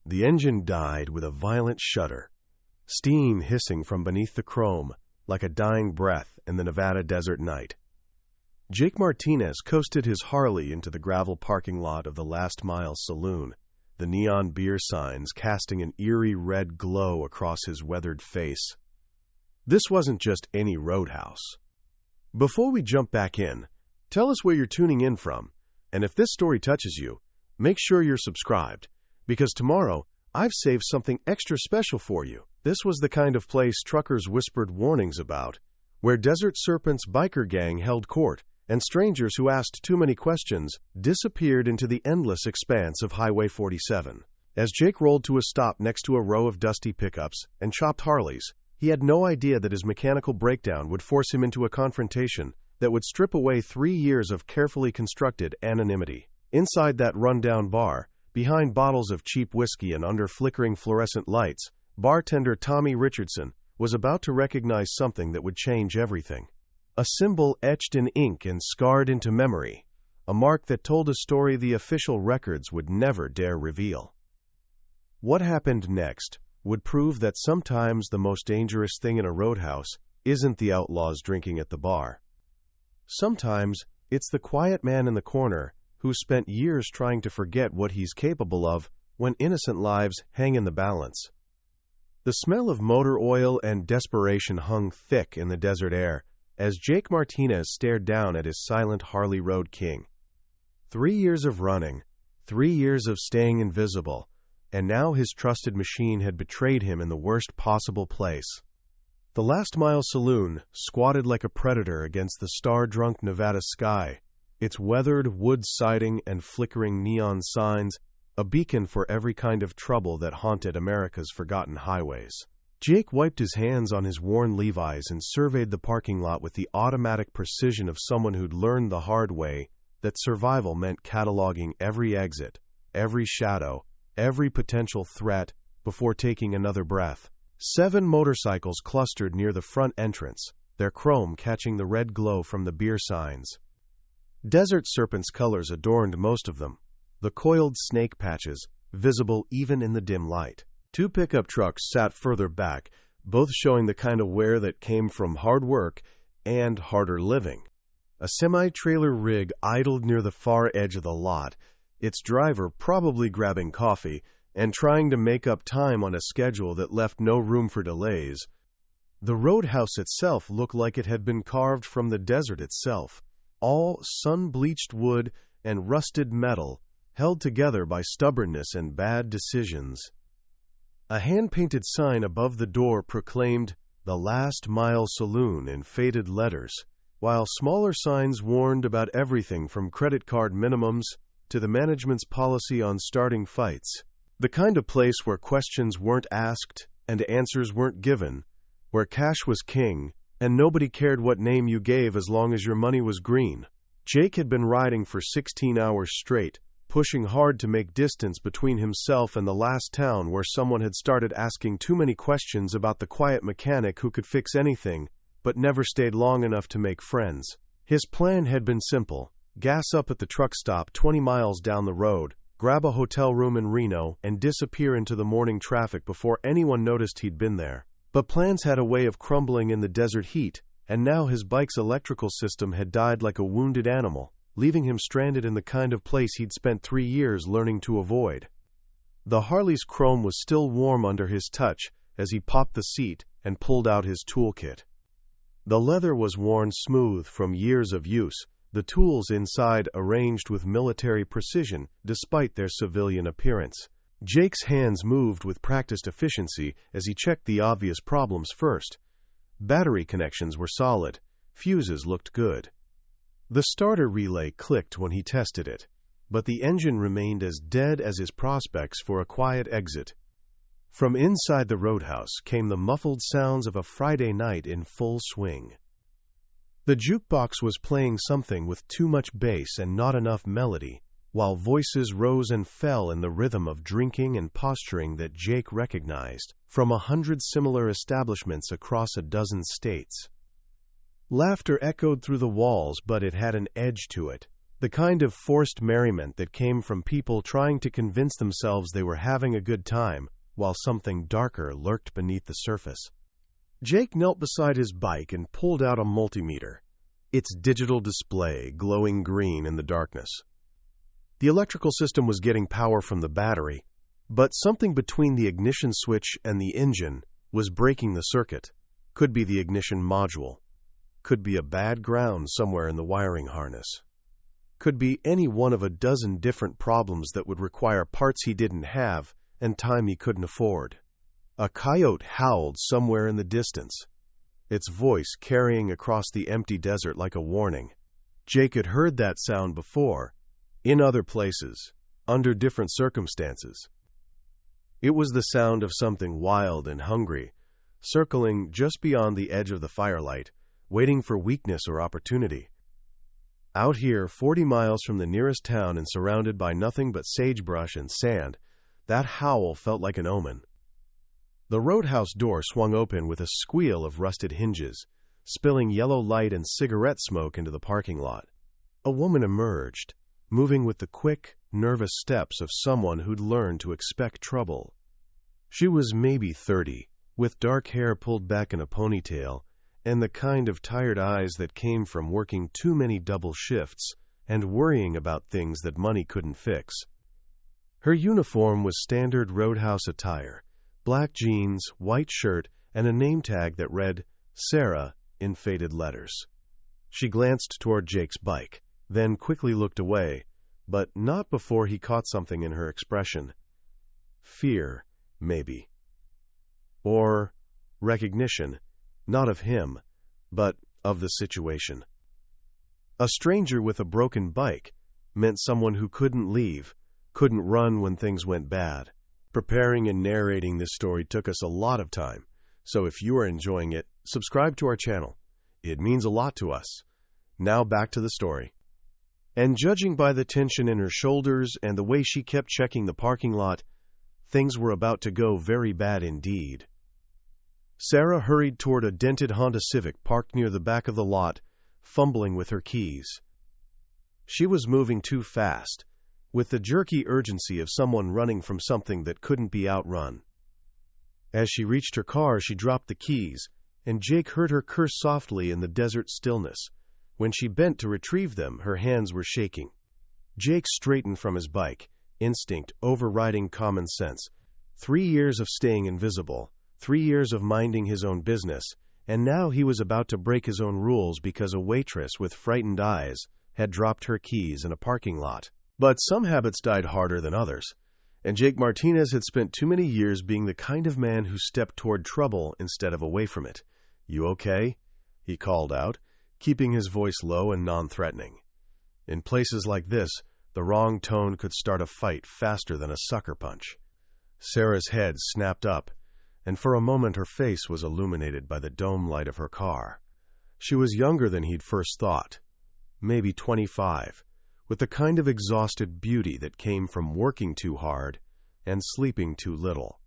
The engine died with a violent shudder, steam hissing from beneath the chrome like a dying breath in the Nevada desert night. Jake Martinez coasted his Harley into the gravel parking lot of the Last Mile Saloon, the neon beer signs casting an eerie red glow across his weathered face. This wasn't just any Roadhouse. Before we jump back in, tell us where you're tuning in from, and if this story touches you, make sure you're subscribed, because tomorrow I've saved something extra special for you. This was the kind of place truckers whispered warnings about, where Desert Serpents biker gang held court, and strangers who asked too many questions disappeared into the endless expanse of Highway 47. As Jake rolled to a stop next to a row of dusty pickups and chopped Harleys, he had no idea that his mechanical breakdown would force him into a confrontation that would strip away 3 years of carefully constructed anonymity. Inside that rundown bar, behind bottles of cheap whiskey and under flickering fluorescent lights, bartender Tommy Richardson was about to recognize something that would change everything. A symbol etched in ink and scarred into memory, a mark that told a story the official records would never dare reveal. What happened next would prove that sometimes the most dangerous thing in a roadhouse isn't the outlaws drinking at the bar. Sometimes it's the quiet man in the corner who spent years trying to forget what he's capable of when innocent lives hang in the balance. The smell of motor oil and desperation hung thick in the desert air as Jake Martinez stared down at his silent Harley Road King. 3 years of running, 3 years of staying invisible, and now his trusted machine had betrayed him in the worst possible place. The Last Mile Saloon squatted like a predator against the star-drunk Nevada sky, its weathered wood siding and flickering neon signs a beacon for every kind of trouble that haunted America's forgotten highways. Jake wiped his hands on his worn Levi's and surveyed the parking lot with the automatic precision of someone who'd learned the hard way that survival meant cataloging every exit, every shadow, every potential threat before taking another breath. 7 motorcycles clustered near the front entrance, their chrome catching the red glow from the beer signs. Desert Serpents colors adorned most of them, the coiled snake patches visible even in the dim light. 2 pickup trucks sat further back, both showing the kind of wear that came from hard work and harder living. A semi-trailer rig idled near the far edge of the lot, its driver probably grabbing coffee and trying to make up time on a schedule that left no room for delays. The Roadhouse itself looked like it had been carved from the desert itself, all sun-bleached wood and rusted metal, held together by stubbornness and bad decisions. A hand-painted sign above the door proclaimed "The Last Mile Saloon" in faded letters, while smaller signs warned about everything from credit card minimums to the management's policy on starting fights. The kind of place where questions weren't asked and answers weren't given, where cash was king and nobody cared what name you gave as long as your money was green. Jake had been riding for 16 hours straight, pushing hard to make distance between himself and the last town where someone had started asking too many questions about the quiet mechanic who could fix anything, but never stayed long enough to make friends. His plan had been simple: gas up at the truck stop 20 miles down the road, grab a hotel room in Reno, and disappear into the morning traffic before anyone noticed he'd been there. But plans had a way of crumbling in the desert heat, and now his bike's electrical system had died like a wounded animal, leaving him stranded in the kind of place he'd spent 3 years learning to avoid. The Harley's chrome was still warm under his touch as he popped the seat and pulled out his toolkit. The leather was worn smooth from years of use, the tools inside arranged with military precision despite their civilian appearance. Jake's hands moved with practiced efficiency as he checked the obvious problems first. Battery connections were solid. Fuses looked good. The starter relay clicked when he tested it, but the engine remained as dead as his prospects for a quiet exit. From inside the Roadhouse came the muffled sounds of a Friday night in full swing. The jukebox was playing something with too much bass and not enough melody, while voices rose and fell in the rhythm of drinking and posturing that Jake recognized from 100 similar establishments across a dozen states. Laughter echoed through the walls, but it had an edge to it, The kind of forced merriment that came from people trying to convince themselves they were having a good time, while something darker lurked beneath the surface. Jake knelt beside his bike and pulled out a multimeter, its digital display glowing green in the darkness. The electrical system was getting power from the battery, but something between the ignition switch and the engine was breaking the circuit. Could be the ignition module. Could be a bad ground somewhere in the wiring harness. Could be any one of a dozen different problems that would require parts he didn't have and time he couldn't afford. A coyote howled somewhere in the distance, its voice carrying across the empty desert like a warning. Jake had heard that sound before, in other places, under different circumstances. It was the sound of something wild and hungry, circling just beyond the edge of the firelight, waiting for weakness or opportunity. Out here, 40 miles from the nearest town and surrounded by nothing but sagebrush and sand, that howl felt like an omen. The Roadhouse door swung open with a squeal of rusted hinges, spilling yellow light and cigarette smoke into the parking lot. A woman emerged, moving with the quick, nervous steps of someone who'd learned to expect trouble. She was maybe 30, with dark hair pulled back in a ponytail, and the kind of tired eyes that came from working too many double shifts and worrying about things that money couldn't fix. Her uniform was standard Roadhouse attire, black jeans, white shirt, and a name tag that read, Sarah, in faded letters. She glanced toward Jake's bike, then quickly looked away, but not before he caught something in her expression. Fear, maybe. Or recognition, not of him, but of the situation. A stranger with a broken bike meant someone who couldn't leave, couldn't run when things went bad. Preparing and narrating this story took us a lot of time, so if you are enjoying it, subscribe to our channel. It means a lot to us. Now back to the story. And judging by the tension in her shoulders and the way she kept checking the parking lot, things were about to go very bad indeed. Sarah hurried toward a dented Honda Civic parked near the back of the lot, fumbling with her keys. She was moving too fast, with the jerky urgency of someone running from something that couldn't be outrun. As she reached her car, she dropped the keys, and Jake heard her curse softly in the desert stillness. When she bent to retrieve them, her hands were shaking. Jake straightened from his bike, instinct overriding common sense. 3 years of staying invisible, 3 years of minding his own business, and now he was about to break his own rules because a waitress with frightened eyes had dropped her keys in a parking lot. But some habits died harder than others, and Jake Martinez had spent too many years being the kind of man who stepped toward trouble instead of away from it. "You okay?" he called out, keeping his voice low and non-threatening. In places like this, the wrong tone could start a fight faster than a sucker punch. Sarah's head snapped up, and for a moment her face was illuminated by the dome light of her car. She was younger than he'd first thought, maybe 25, with the kind of exhausted beauty that came from working too hard and sleeping too little.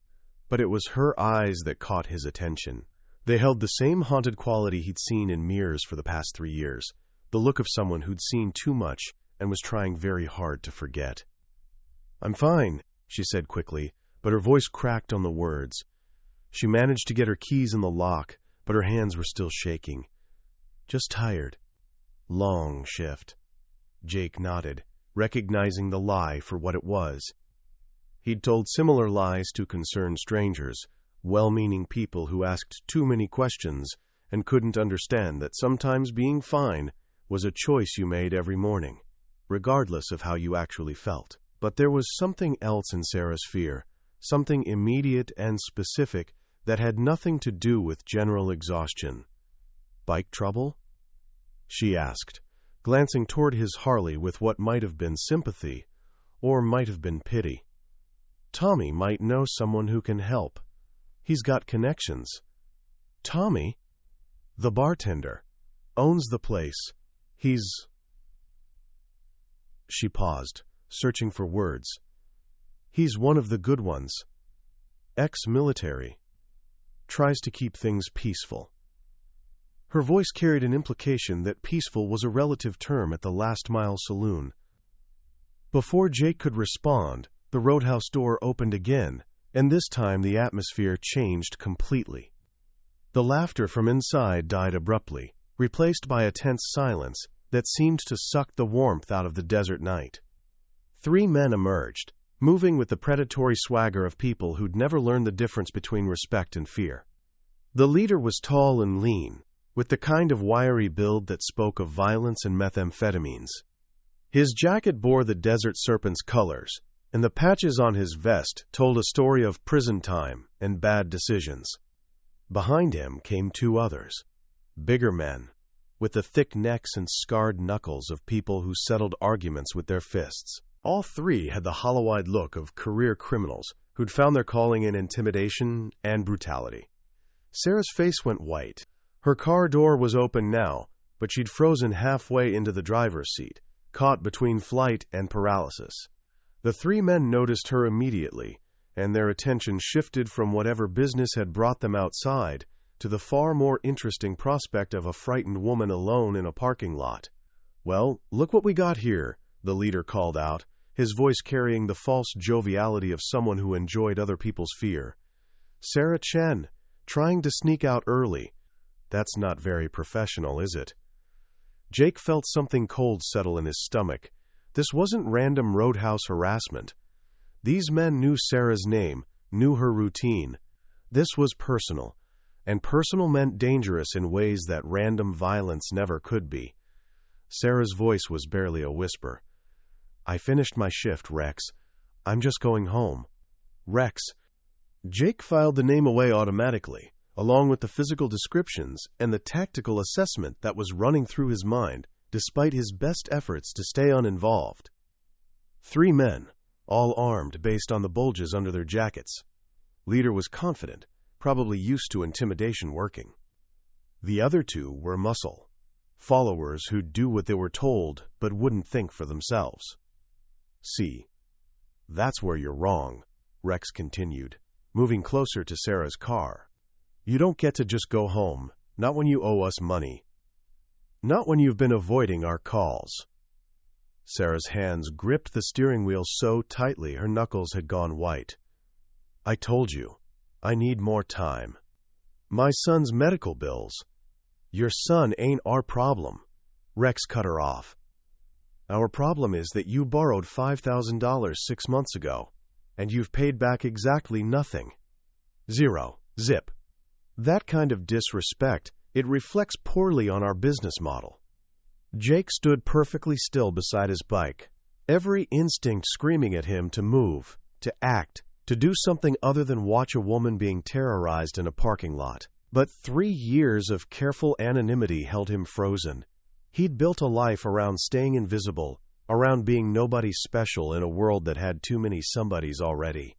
But it was her eyes that caught his attention. They held the same haunted quality he'd seen in mirrors for the past 3 years, the look of someone who'd seen too much and was trying very hard to forget. "I'm fine," she said quickly, but her voice cracked on the words. She managed to get her keys in the lock, but her hands were still shaking. "Just tired. Long shift." Jake nodded, recognizing the lie for what it was. He'd told similar lies to concerned strangers, well-meaning people who asked too many questions and couldn't understand that sometimes being fine was a choice you made every morning, regardless of how you actually felt. But there was something else in Sarah's fear, something immediate and specific that had nothing to do with general exhaustion. "Bike trouble?" she asked, glancing toward his Harley with what might have been sympathy, or might have been pity. Tommy might know someone who can help. He's got connections. Tommy? The bartender. Owns the place. He's... She paused, searching for words. "He's one of the good ones. Ex-military. Tries to keep things peaceful." Her voice carried an implication that peaceful was a relative term at the Last Mile Saloon. Before Jake could respond, the Roadhouse door opened again, and this time the atmosphere changed completely. The laughter from inside died abruptly, replaced by a tense silence that seemed to suck the warmth out of the desert night. 3 men emerged, moving with the predatory swagger of people who'd never learned the difference between respect and fear. The leader was tall and lean, with the kind of wiry build that spoke of violence and methamphetamines. His jacket bore the Desert Serpents colors, and the patches on his vest told a story of prison time and bad decisions. Behind him came 2 others, bigger men, with the thick necks and scarred knuckles of people who settled arguments with their fists. All 3 had the hollow-eyed look of career criminals who'd found their calling in intimidation and brutality. Sarah's face went white. Her car door was open now, but she'd frozen halfway into the driver's seat, caught between flight and paralysis. The 3 men noticed her immediately, and their attention shifted from whatever business had brought them outside to the far more interesting prospect of a frightened woman alone in a parking lot. "Well, look what we got here," the leader called out, his voice carrying the false joviality of someone who enjoyed other people's fear. "Sarah Chen, trying to sneak out early. That's not very professional, is it?" Jake felt something cold settle in his stomach. This wasn't random Roadhouse harassment. These men knew Sarah's name, knew her routine. This was personal, and personal meant dangerous in ways that random violence never could be. Sarah's voice was barely a whisper. "I finished my shift, Rex. I'm just going home." Rex. Jake filed the name away automatically, along with the physical descriptions and the tactical assessment that was running through his mind, despite his best efforts to stay uninvolved. 3 men, all armed based on the bulges under their jackets. Leader was confident, probably used to intimidation working. The other 2 were muscle, followers who'd do what they were told but wouldn't think for themselves. "See, that's where you're wrong," Rex continued, moving closer to Sarah's car. "You don't get to just go home, not when you owe us money. Not when you've been avoiding our calls." Sarah's hands gripped the steering wheel so tightly her knuckles had gone white. "I told you, I need more time. My son's medical bills." "Your son ain't our problem," Rex cut her off. "Our problem is that you borrowed $5,000 6 months ago, and you've paid back exactly nothing. 0. Zip. That kind of disrespect, it reflects poorly on our business model." Jake stood perfectly still beside his bike, every instinct screaming at him to move, to act, to do something other than watch a woman being terrorized in a parking lot. But 3 years of careful anonymity held him frozen. He'd built a life around staying invisible, around being nobody special in a world that had too many somebodies already.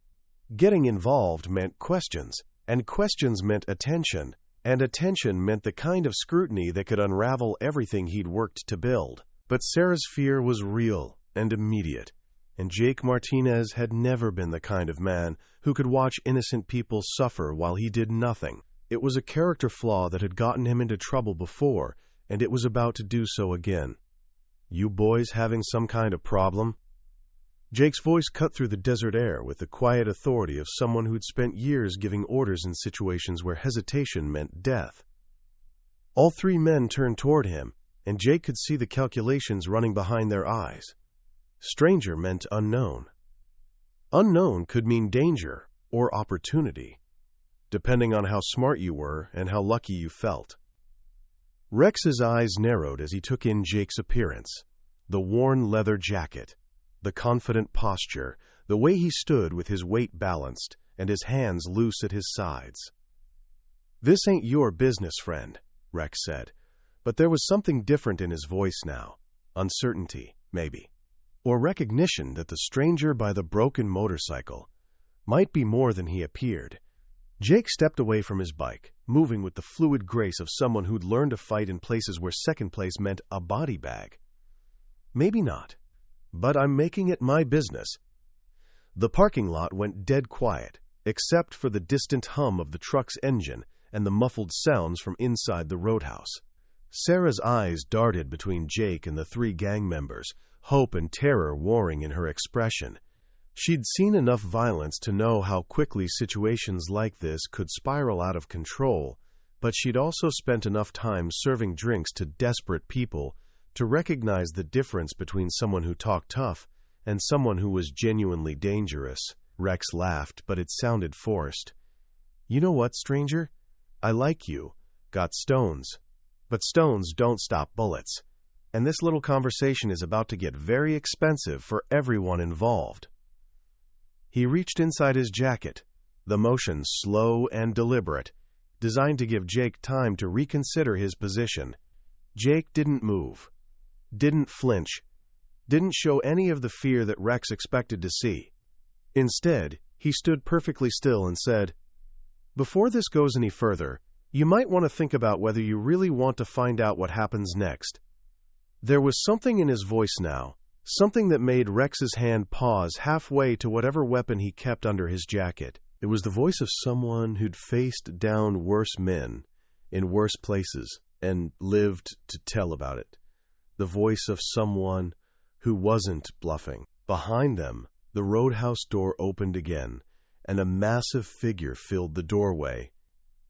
Getting involved meant questions, and questions meant attention, and attention meant the kind of scrutiny that could unravel everything he'd worked to build. But Sarah's fear was real and immediate, and Jake Martinez had never been the kind of man who could watch innocent people suffer while he did nothing. It was a character flaw that had gotten him into trouble before, and it was about to do so again. "You boys having some kind of problem?" Jake's voice cut through the desert air with the quiet authority of someone who'd spent years giving orders in situations where hesitation meant death. All 3 men turned toward him, and Jake could see the calculations running behind their eyes. Stranger meant unknown. Unknown could mean danger or opportunity, depending on how smart you were and how lucky you felt. Rex's eyes narrowed as he took in Jake's appearance, the worn leather jacket, the confident posture, the way he stood with his weight balanced and his hands loose at his sides. "This ain't your business, friend," Rex said, but there was something different in his voice now. Uncertainty, maybe. Or recognition that the stranger by the broken motorcycle might be more than he appeared. Jake stepped away from his bike, moving with the fluid grace of someone who'd learned to fight in places where second place meant a body bag. "Maybe not, but I'm making it my business." The parking lot went dead quiet, except for the distant hum of the truck's engine and the muffled sounds from inside the Roadhouse. Sarah's eyes darted between Jake and the three gang members, hope and terror warring in her expression. She'd seen enough violence to know how quickly situations like this could spiral out of control, but she'd also spent enough time serving drinks to desperate people to recognize the difference between someone who talked tough and someone who was genuinely dangerous. Rex laughed, but it sounded forced. "You know what, stranger? I like you. Got stones. But stones don't stop bullets. And this little conversation is about to get very expensive for everyone involved." He reached inside his jacket, the motion slow and deliberate, designed to give Jake time to reconsider his position. Jake didn't move, didn't flinch, didn't show any of the fear that Rex expected to see. Instead, he stood perfectly still and said, "Before this goes any further, you might want to think about whether you really want to find out what happens next." There was something in his voice now, something that made Rex's hand pause halfway to whatever weapon he kept under his jacket. It was the voice of someone who'd faced down worse men in worse places and lived to tell about it. The voice of someone who wasn't bluffing. Behind them, the Roadhouse door opened again, and a massive figure filled the doorway.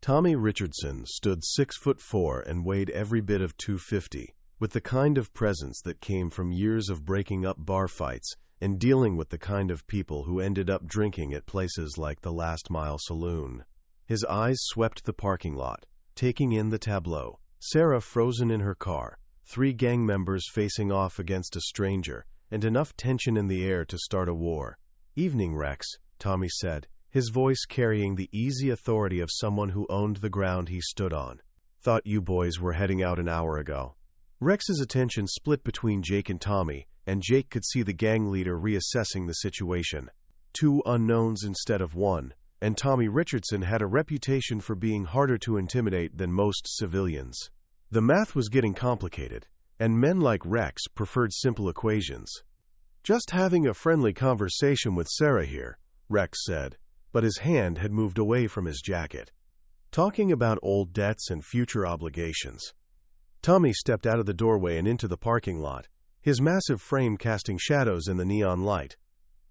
Tommy Richardson stood 6'4" and weighed every bit of 250, with the kind of presence that came from years of breaking up bar fights and dealing with the kind of people who ended up drinking at places like the Last Mile Saloon. His eyes swept the parking lot, taking in the tableau. Sarah frozen in her car, 3 gang members facing off against a stranger, and enough tension in the air to start a war. "Evening, Rex," Tommy said, his voice carrying the easy authority of someone who owned the ground he stood on. "Thought you boys were heading out an hour ago." Rex's attention split between Jake and Tommy, and Jake could see the gang leader reassessing the situation. 2 unknowns instead of 1, and Tommy Richardson had a reputation for being harder to intimidate than most civilians. The math was getting complicated, and men like Rex preferred simple equations. "Just having a friendly conversation with Sarah here," Rex said, but his hand had moved away from his jacket. "Talking about old debts and future obligations." Tommy stepped out of the doorway and into the parking lot, his massive frame casting shadows in the neon light.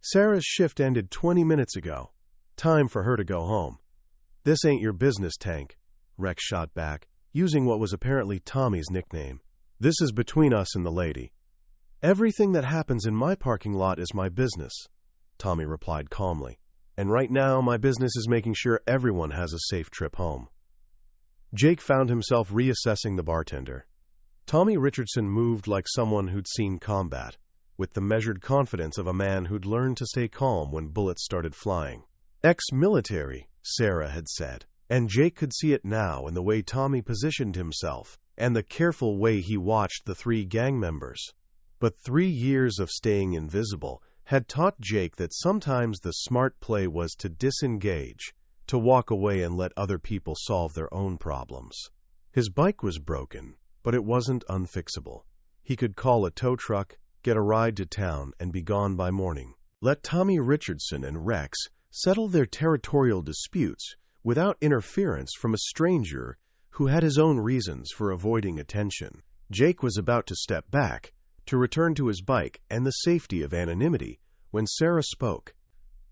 "Sarah's shift ended 20 minutes ago. Time for her to go home." "This ain't your business, Tank," Rex shot back, using what was apparently Tommy's nickname. "This is between us and the lady." "Everything that happens in my parking lot is my business," Tommy replied calmly. "And right now, my business is making sure everyone has a safe trip home." Jake found himself reassessing the bartender. Tommy Richardson moved like someone who'd seen combat, with the measured confidence of a man who'd learned to stay calm when bullets started flying. Ex-military, Sarah had said, and Jake could see it now in the way Tommy positioned himself and the careful way he watched the 3 gang members. But 3 years of staying invisible had taught Jake that sometimes the smart play was to disengage, to walk away and let other people solve their own problems. His bike was broken, but it wasn't unfixable. He could call a tow truck, get a ride to town, and be gone by morning. Let Tommy Richardson and Rex settle their territorial disputes without interference from a stranger who had his own reasons for avoiding attention. Jake was about to step back, to return to his bike and the safety of anonymity, when Sarah spoke.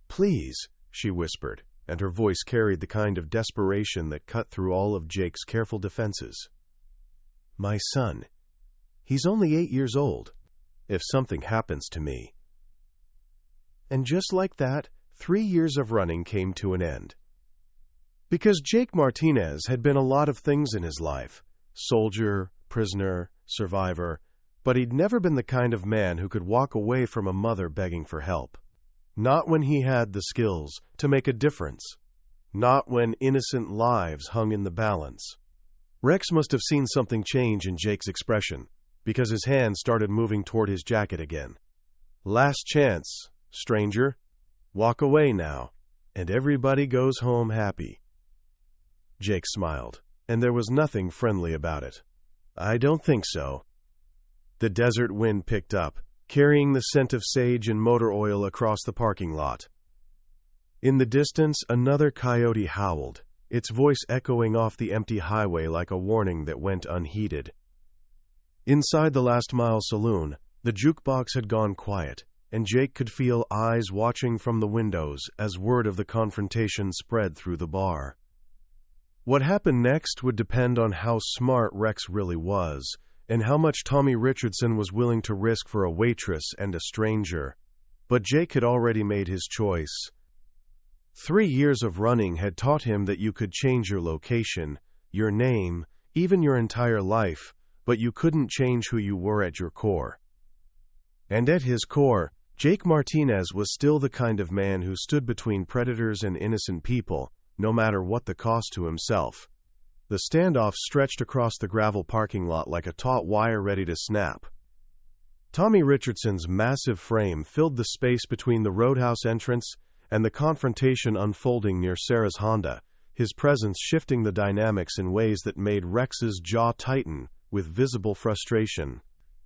"Please," she whispered, and her voice carried the kind of desperation that cut through all of Jake's careful defenses. "My son. He's only 8 years old. If something happens to me." And just like that, 3 years of running came to an end. Because Jake Martinez had been a lot of things in his life: soldier, prisoner, survivor, but he'd never been the kind of man who could walk away from a mother begging for help. Not when he had the skills to make a difference. Not when innocent lives hung in the balance. Rex must have seen something change in Jake's expression, because his hand started moving toward his jacket again. "Last chance, stranger. Walk away now, and everybody goes home happy." Jake smiled, and there was nothing friendly about it. "I don't think so." The desert wind picked up, carrying the scent of sage and motor oil across the parking lot. In the distance, another coyote howled, its voice echoing off the empty highway like a warning that went unheeded. Inside the Last Mile Saloon, the jukebox had gone quiet, and Jake could feel eyes watching from the windows as word of the confrontation spread through the bar. What happened next would depend on how smart Rex really was, and how much Tommy Richardson was willing to risk for a waitress and a stranger. But Jake had already made his choice. 3 years of running had taught him that you could change your location, your name, even your entire life, but you couldn't change who you were at your core. And at his core, Jake Martinez was still the kind of man who stood between predators and innocent people, no matter what the cost to himself. The standoff stretched across the gravel parking lot like a taut wire ready to snap. Tommy Richardson's massive frame filled the space between the Roadhouse entrance and the confrontation unfolding near Sarah's Honda, his presence shifting the dynamics in ways that made Rex's jaw tighten with visible frustration.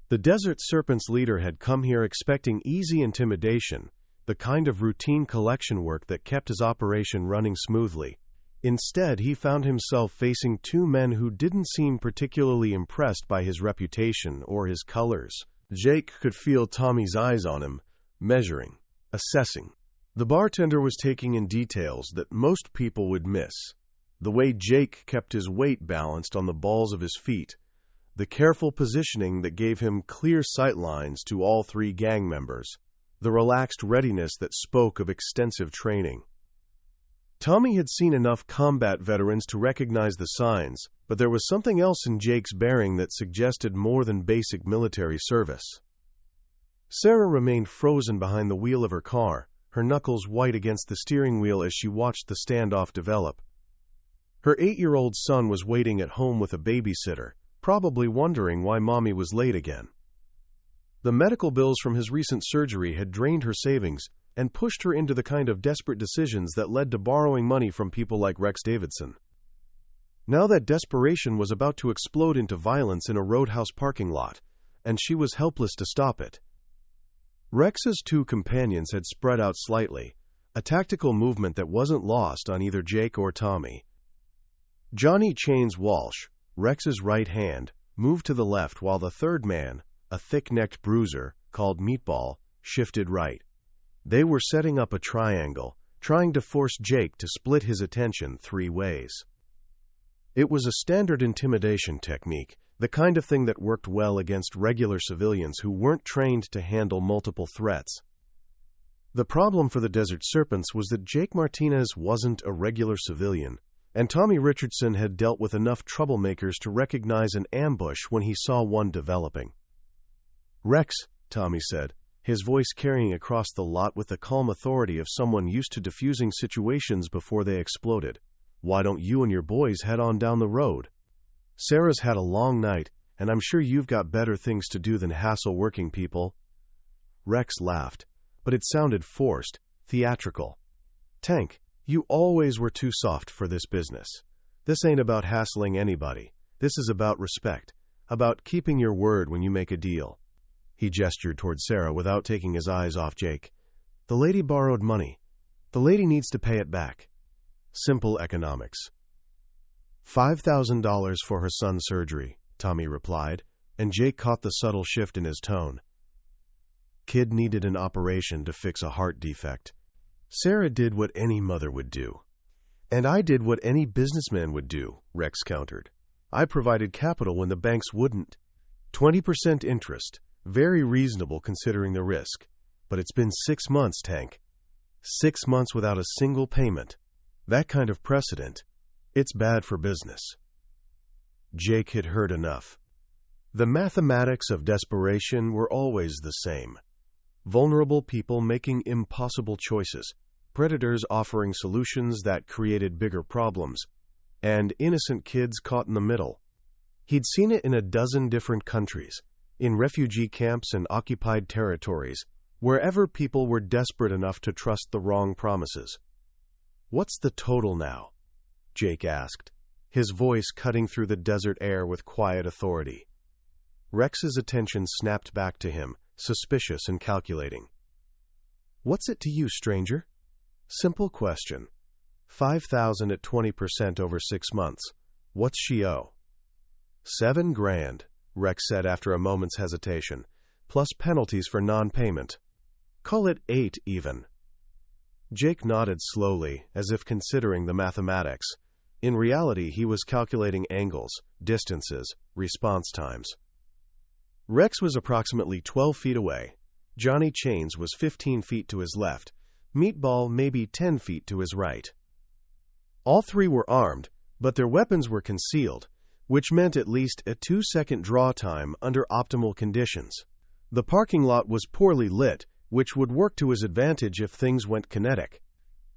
The Desert Serpents leader had come here expecting easy intimidation, the kind of routine collection work that kept his operation running smoothly. Instead, he found himself facing two men who didn't seem particularly impressed by his reputation or his colors. Jake could feel Tommy's eyes on him, measuring, assessing. The bartender was taking in details that most people would miss. The way Jake kept his weight balanced on the balls of his feet, the careful positioning that gave him clear sight lines to all three gang members, the relaxed readiness that spoke of extensive training. Tommy had seen enough combat veterans to recognize the signs, but there was something else in Jake's bearing that suggested more than basic military service. Sarah remained frozen behind the wheel of her car, her knuckles white against the steering wheel as she watched the standoff develop. Her 8-year-old son was waiting at home with a babysitter, probably wondering why Mommy was late again. The medical bills from his recent surgery had drained her savings and pushed her into the kind of desperate decisions that led to borrowing money from people like Rex Davidson. Now that desperation was about to explode into violence in a Roadhouse parking lot, and she was helpless to stop it. Rex's two companions had spread out slightly, a tactical movement that wasn't lost on either Jake or Tommy. Johnny Chains Walsh, Rex's right hand, moved to the left while the third man, a thick-necked bruiser, called Meatball, shifted right. They were setting up a triangle, trying to force Jake to split his attention 3 ways. It was a standard intimidation technique, the kind of thing that worked well against regular civilians who weren't trained to handle multiple threats. The problem for the Desert Serpents was that Jake Martinez wasn't a regular civilian, and Tommy Richardson had dealt with enough troublemakers to recognize an ambush when he saw one developing. "Rex," Tommy said, his voice carrying across the lot with the calm authority of someone used to diffusing situations before they exploded. "Why don't you and your boys head on down the road? Sarah's had a long night, and I'm sure you've got better things to do than hassle working people." Rex laughed, but it sounded forced, theatrical. "Tank, you always were too soft for this business. This ain't about hassling anybody. This is about respect, about keeping your word when you make a deal." He gestured toward Sarah without taking his eyes off Jake. "The lady borrowed money. The lady needs to pay it back. Simple economics." $5,000 for her son's surgery, Tommy replied, and Jake caught the subtle shift in his tone. Kid needed an operation to fix a heart defect. Sarah did what any mother would do. "And I did what any businessman would do," Rex countered. "I provided capital when the banks wouldn't. 20% interest. Very reasonable considering the risk. But it's been 6 months, Tank. 6 months without a single payment. That kind of precedent, it's bad for business." Jake had heard enough. The mathematics of desperation were always the same. Vulnerable people making impossible choices, predators offering solutions that created bigger problems, and innocent kids caught in the middle. He'd seen it in a dozen different countries, in refugee camps and occupied territories, wherever people were desperate enough to trust the wrong promises. "What's the total now?" Jake asked, his voice cutting through the desert air with quiet authority. Rex's attention snapped back to him, suspicious and calculating. "What's it to you, stranger?" "Simple question." $5,000 at 20% over 6 months. What's she owe? $7,000, Rex said after a moment's hesitation, plus penalties for non-payment. Call it 8 even. Jake nodded slowly, as if considering the mathematics. In reality, he was calculating angles, distances, response times. Rex was approximately 12 feet away. Johnny Chains was 15 feet to his left. Meatball maybe 10 feet to his right. All three were armed, but their weapons were concealed, which meant at least a 2-second draw time under optimal conditions. The parking lot was poorly lit, which would work to his advantage if things went kinetic.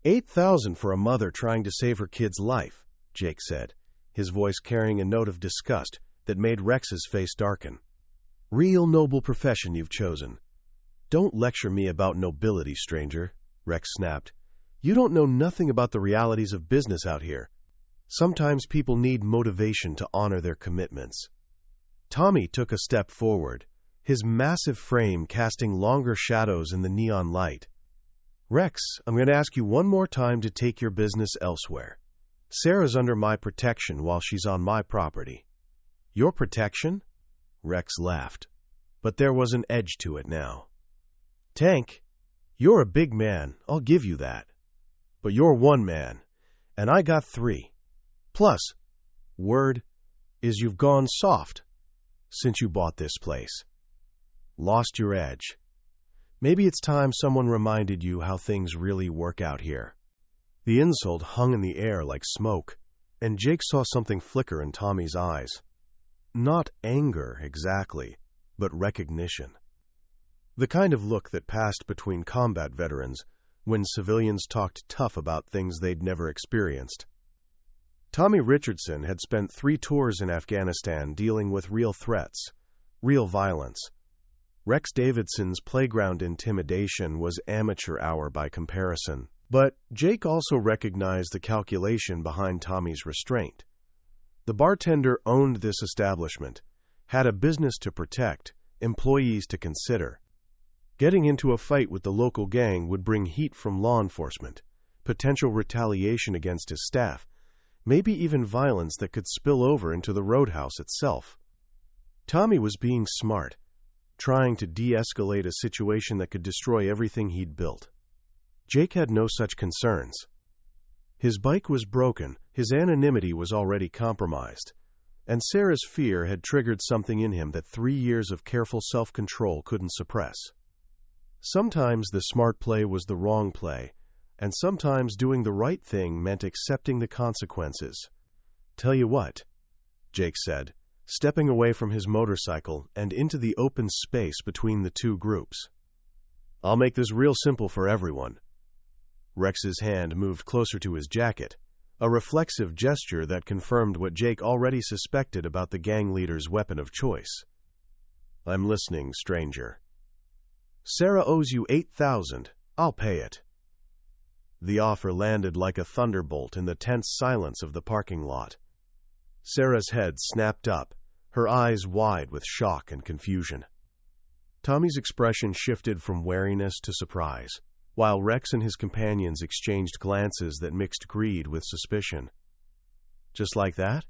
$8,000 for a mother trying to save her kid's life, Jake said, his voice carrying a note of disgust that made Rex's face darken. Real noble profession you've chosen. Don't lecture me about nobility, stranger, Rex snapped. You don't know nothing about the realities of business out here. Sometimes people need motivation to honor their commitments. Tommy took a step forward, his massive frame casting longer shadows in the neon light. Rex, I'm going to ask you one more time to take your business elsewhere. Sarah's under my protection while she's on my property. Your protection? Rex laughed, but there was an edge to it now. Tank, you're a big man, I'll give you that. But you're one man, and I got 3. Plus, word is you've gone soft since you bought this place. Lost your edge. Maybe it's time someone reminded you how things really work out here. The insult hung in the air like smoke, and Jake saw something flicker in Tommy's eyes. Not anger, exactly, but recognition. The kind of look that passed between combat veterans when civilians talked tough about things they'd never experienced. Tommy Richardson had spent 3 tours in Afghanistan dealing with real threats, real violence. Rex Davidson's playground intimidation was amateur hour by comparison. But Jake also recognized the calculation behind Tommy's restraint. The bartender owned this establishment, had a business to protect, employees to consider. Getting into a fight with the local gang would bring heat from law enforcement, potential retaliation against his staff, maybe even violence that could spill over into the Roadhouse itself. Tommy was being smart, trying to de-escalate a situation that could destroy everything he'd built. Jake had no such concerns. His bike was broken, his anonymity was already compromised, and Sarah's fear had triggered something in him that 3 years of careful self-control couldn't suppress. Sometimes the smart play was the wrong play, and sometimes doing the right thing meant accepting the consequences. Tell you what, Jake said, stepping away from his motorcycle and into the open space between the two groups. I'll make this real simple for everyone. Rex's hand moved closer to his jacket, a reflexive gesture that confirmed what Jake already suspected about the gang leader's weapon of choice. I'm listening, stranger. Sarah owes you $8,000. I'll pay it. The offer landed like a thunderbolt in the tense silence of the parking lot. Sarah's head snapped up, her eyes wide with shock and confusion. Tommy's expression shifted from wariness to surprise, while Rex and his companions exchanged glances that mixed greed with suspicion. Just like that?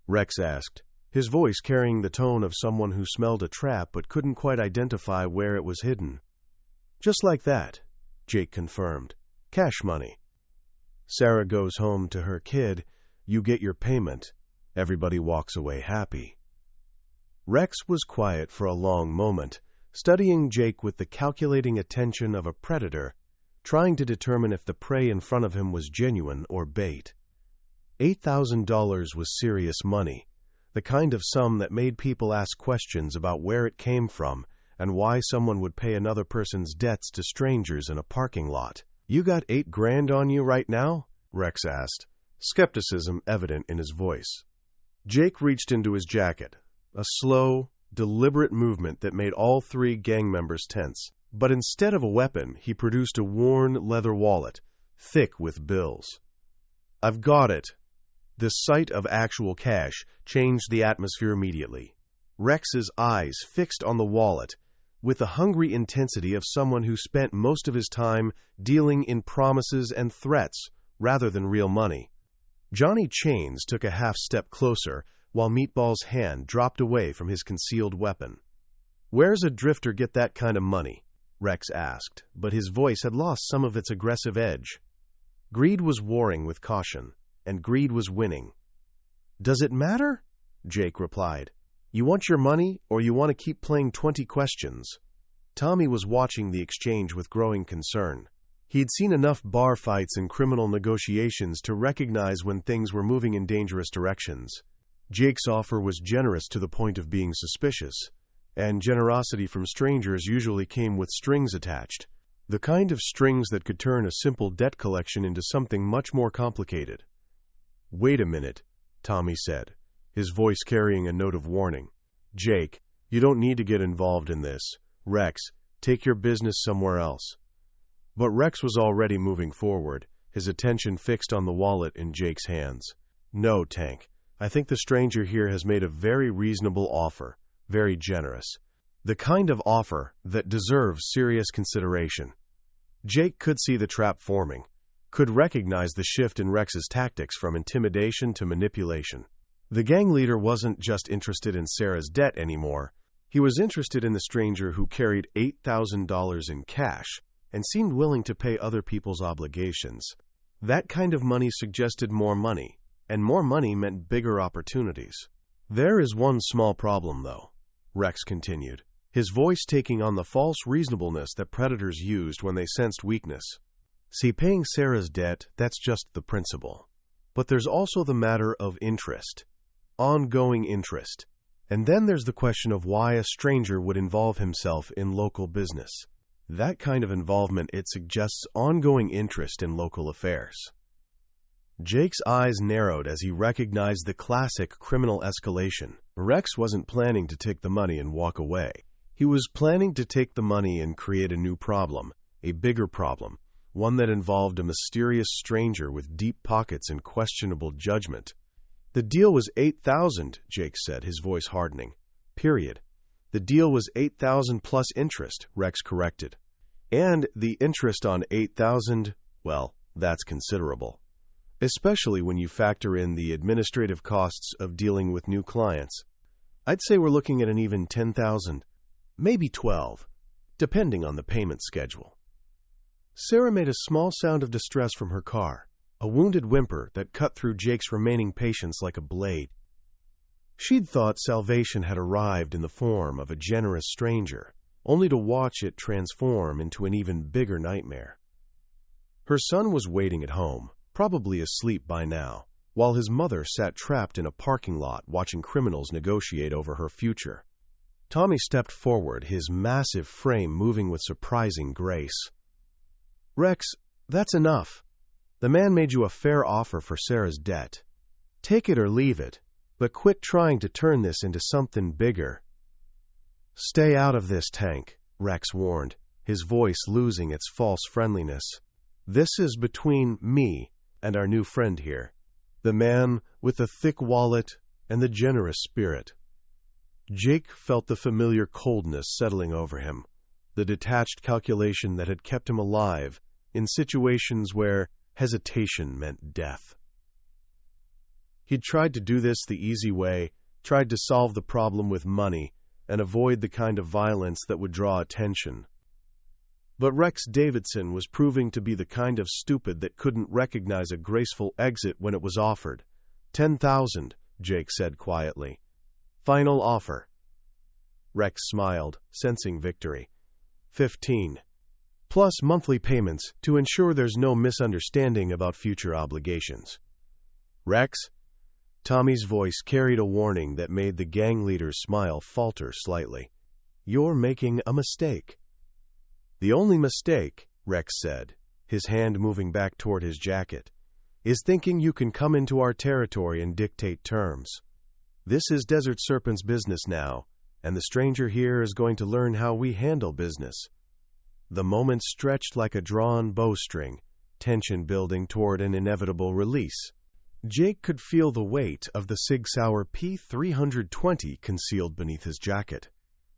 Rex asked, his voice carrying the tone of someone who smelled a trap but couldn't quite identify where it was hidden. Just like that, Jake confirmed. Cash money. Sarah goes home to her kid, you get your payment, everybody walks away happy. Rex was quiet for a long moment, studying Jake with the calculating attention of a predator, trying to determine if the prey in front of him was genuine or bait. $8,000 was serious money, the kind of sum that made people ask questions about where it came from and why someone would pay another person's debts to strangers in a parking lot. You got $8,000 on you right now? Rex asked, skepticism evident in his voice. Jake reached into his jacket, a slow, deliberate movement that made all 3 gang members tense. But instead of a weapon, he produced a worn leather wallet, thick with bills. I've got it. The sight of actual cash changed the atmosphere immediately. Rex's eyes fixed on the wallet, with the hungry intensity of someone who spent most of his time dealing in promises and threats rather than real money. Johnny Chains took a half step closer, while Meatball's hand dropped away from his concealed weapon. "Where's a drifter get that kind of money?" Rex asked, but his voice had lost some of its aggressive edge. Greed was warring with caution, and greed was winning. "Does it matter?" Jake replied. "You want your money, or you want to keep playing 20 questions?" Tommy was watching the exchange with growing concern. He'd seen enough bar fights and criminal negotiations to recognize when things were moving in dangerous directions. Jake's offer was generous to the point of being suspicious, and generosity from strangers usually came with strings attached, the kind of strings that could turn a simple debt collection into something much more complicated. "Wait a minute," Tommy said, his voice carrying a note of warning. "Jake, you don't need to get involved in this. Rex, take your business somewhere else." But Rex was already moving forward, his attention fixed on the wallet in Jake's hands. "No, Tank. I think the stranger here has made a very reasonable offer, very generous. The kind of offer that deserves serious consideration." Jake could see the trap forming, could recognize the shift in Rex's tactics from intimidation to manipulation. The gang leader wasn't just interested in Sarah's debt anymore. He was interested in the stranger who carried $8,000 in cash and seemed willing to pay other people's obligations. That kind of money suggested more money, and more money meant bigger opportunities. "There is one small problem, though," Rex continued, his voice taking on the false reasonableness that predators used when they sensed weakness. "See, paying Sarah's debt, that's just the principle. But there's also the matter of interest, ongoing interest. And then there's the question of why a stranger would involve himself in local business. That kind of involvement, it suggests ongoing interest in local affairs." Jake's eyes narrowed as he recognized the classic criminal escalation. Rex wasn't planning to take the money and walk away. He was planning to take the money and create a new problem, a bigger problem, one that involved a mysterious stranger with deep pockets and questionable judgment. "The deal was $8,000, Jake said, his voice hardening. Period. The deal was $8,000 plus interest, Rex corrected. And the interest on $8,000, well, that's considerable. Especially when you factor in the administrative costs of dealing with new clients. I'd say we're looking at an even $10,000, maybe $12,000, depending on the payment schedule." Sarah made a small sound of distress from her car, a wounded whimper that cut through Jake's remaining patience like a blade. She'd thought salvation had arrived in the form of a generous stranger, only to watch it transform into an even bigger nightmare. Her son was waiting at home, probably asleep by now, while his mother sat trapped in a parking lot watching criminals negotiate over her future. Tommy stepped forward, his massive frame moving with surprising grace. "Rex, that's enough. The man made you a fair offer for Sarah's debt. Take it or leave it, but quit trying to turn this into something bigger." "Stay out of this, Tank," Rex warned, his voice losing its false friendliness. "This is between me and our new friend here, the man with the thick wallet and the generous spirit." Jake felt the familiar coldness settling over him, the detached calculation that had kept him alive in situations where hesitation meant death. He'd tried to do this the easy way, tried to solve the problem with money and avoid the kind of violence that would draw attention. But Rex Davidson was proving to be the kind of stupid that couldn't recognize a graceful exit when it was offered. $10,000, Jake said quietly. "Final offer." Rex smiled, sensing victory. 15. Plus monthly payments to ensure there's no misunderstanding about future obligations. "Rex?" Tommy's voice carried a warning that made the gang leader's smile falter slightly. "You're making a mistake." "The only mistake," Rex said, his hand moving back toward his jacket, "is thinking you can come into our territory and dictate terms. This is Desert Serpents business now, and the stranger here is going to learn how we handle business." The moment stretched like a drawn bowstring, tension building toward an inevitable release. Jake could feel the weight of the Sig Sauer P320 concealed beneath his jacket,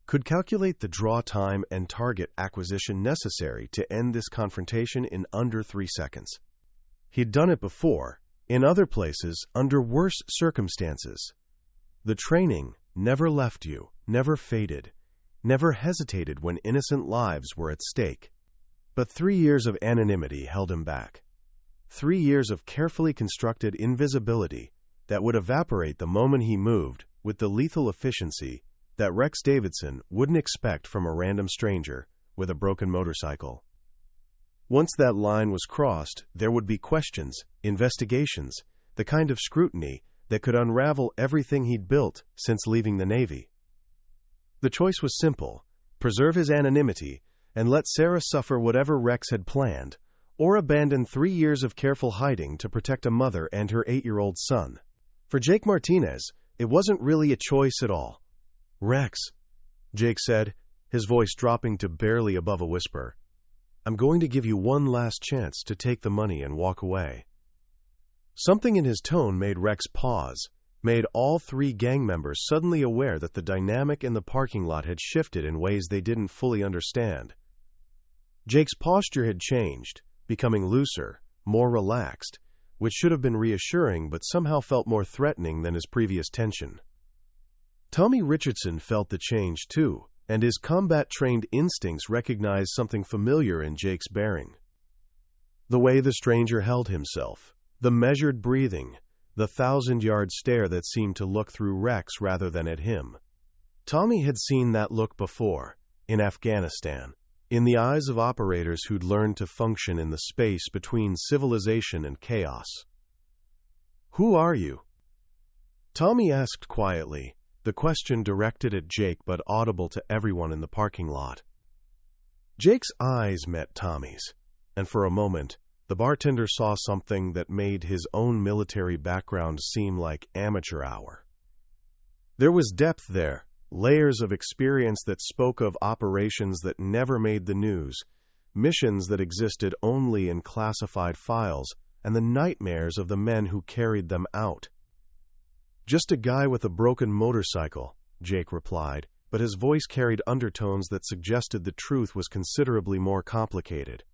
could calculate the draw time and target acquisition necessary to end this confrontation in under 3 seconds. He'd done it before, in other places, under worse circumstances. The training never left you, never faded, never hesitated when innocent lives were at stake. But 3 years of anonymity held him back. 3 years of carefully constructed invisibility that would evaporate the moment he moved with the lethal efficiency that Rex Davidson wouldn't expect from a random stranger with a broken motorcycle. Once that line was crossed, there would be questions, investigations, the kind of scrutiny that could unravel everything he'd built since leaving the Navy. The choice was simple: preserve his anonymity and let Sarah suffer whatever Rex had planned, or abandon 3 years of careful hiding to protect a mother and her 8-year-old son. For Jake Martinez, it wasn't really a choice at all. "Rex," Jake said, his voice dropping to barely above a whisper, "I'm going to give you one last chance to take the money and walk away." Something in his tone made Rex pause, made all 3 gang members suddenly aware that the dynamic in the parking lot had shifted in ways they didn't fully understand. Jake's posture had changed, becoming looser, more relaxed, which should have been reassuring but somehow felt more threatening than his previous tension. Tommy Richardson felt the change too, and his combat-trained instincts recognized something familiar in Jake's bearing. The way the stranger held himself, the measured breathing, the 1,000-yard stare that seemed to look through Rex rather than at him. Tommy had seen that look before, in Afghanistan, in the eyes of operators who'd learned to function in the space between civilization and chaos. "Who are you?" Tommy asked quietly, the question directed at Jake but audible to everyone in the parking lot. Jake's eyes met Tommy's, and for a moment, the bartender saw something that made his own military background seem like amateur hour. There was depth there, layers of experience that spoke of operations that never made the news, missions that existed only in classified files, and the nightmares of the men who carried them out. "Just a guy with a broken motorcycle," Jake replied, but his voice carried undertones that suggested the truth was considerably more complicated.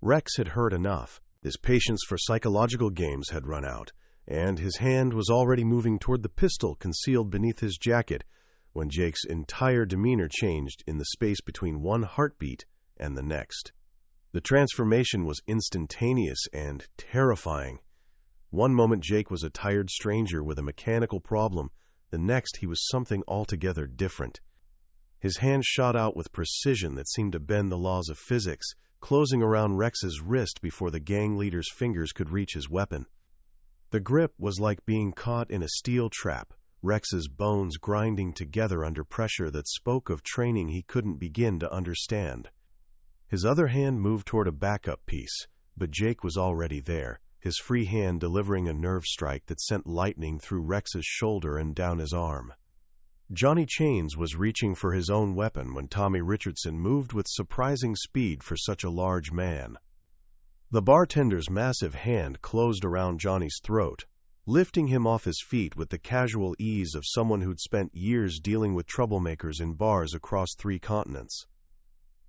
Rex had heard enough. His patience for psychological games had run out, and his hand was already moving toward the pistol concealed beneath his jacket when Jake's entire demeanor changed in the space between one heartbeat and the next. The transformation was instantaneous and terrifying. One moment Jake was a tired stranger with a mechanical problem, the next he was something altogether different. His hand shot out with precision that seemed to bend the laws of physics, closing around Rex's wrist before the gang leader's fingers could reach his weapon. The grip was like being caught in a steel trap, Rex's bones grinding together under pressure that spoke of training he couldn't begin to understand. His other hand moved toward a backup piece, but Jake was already there, his free hand delivering a nerve strike that sent lightning through Rex's shoulder and down his arm. Johnny Chains was reaching for his own weapon when Tommy Richardson moved with surprising speed for such a large man. The bartender's massive hand closed around Johnny's throat, lifting him off his feet with the casual ease of someone who'd spent years dealing with troublemakers in bars across 3 continents.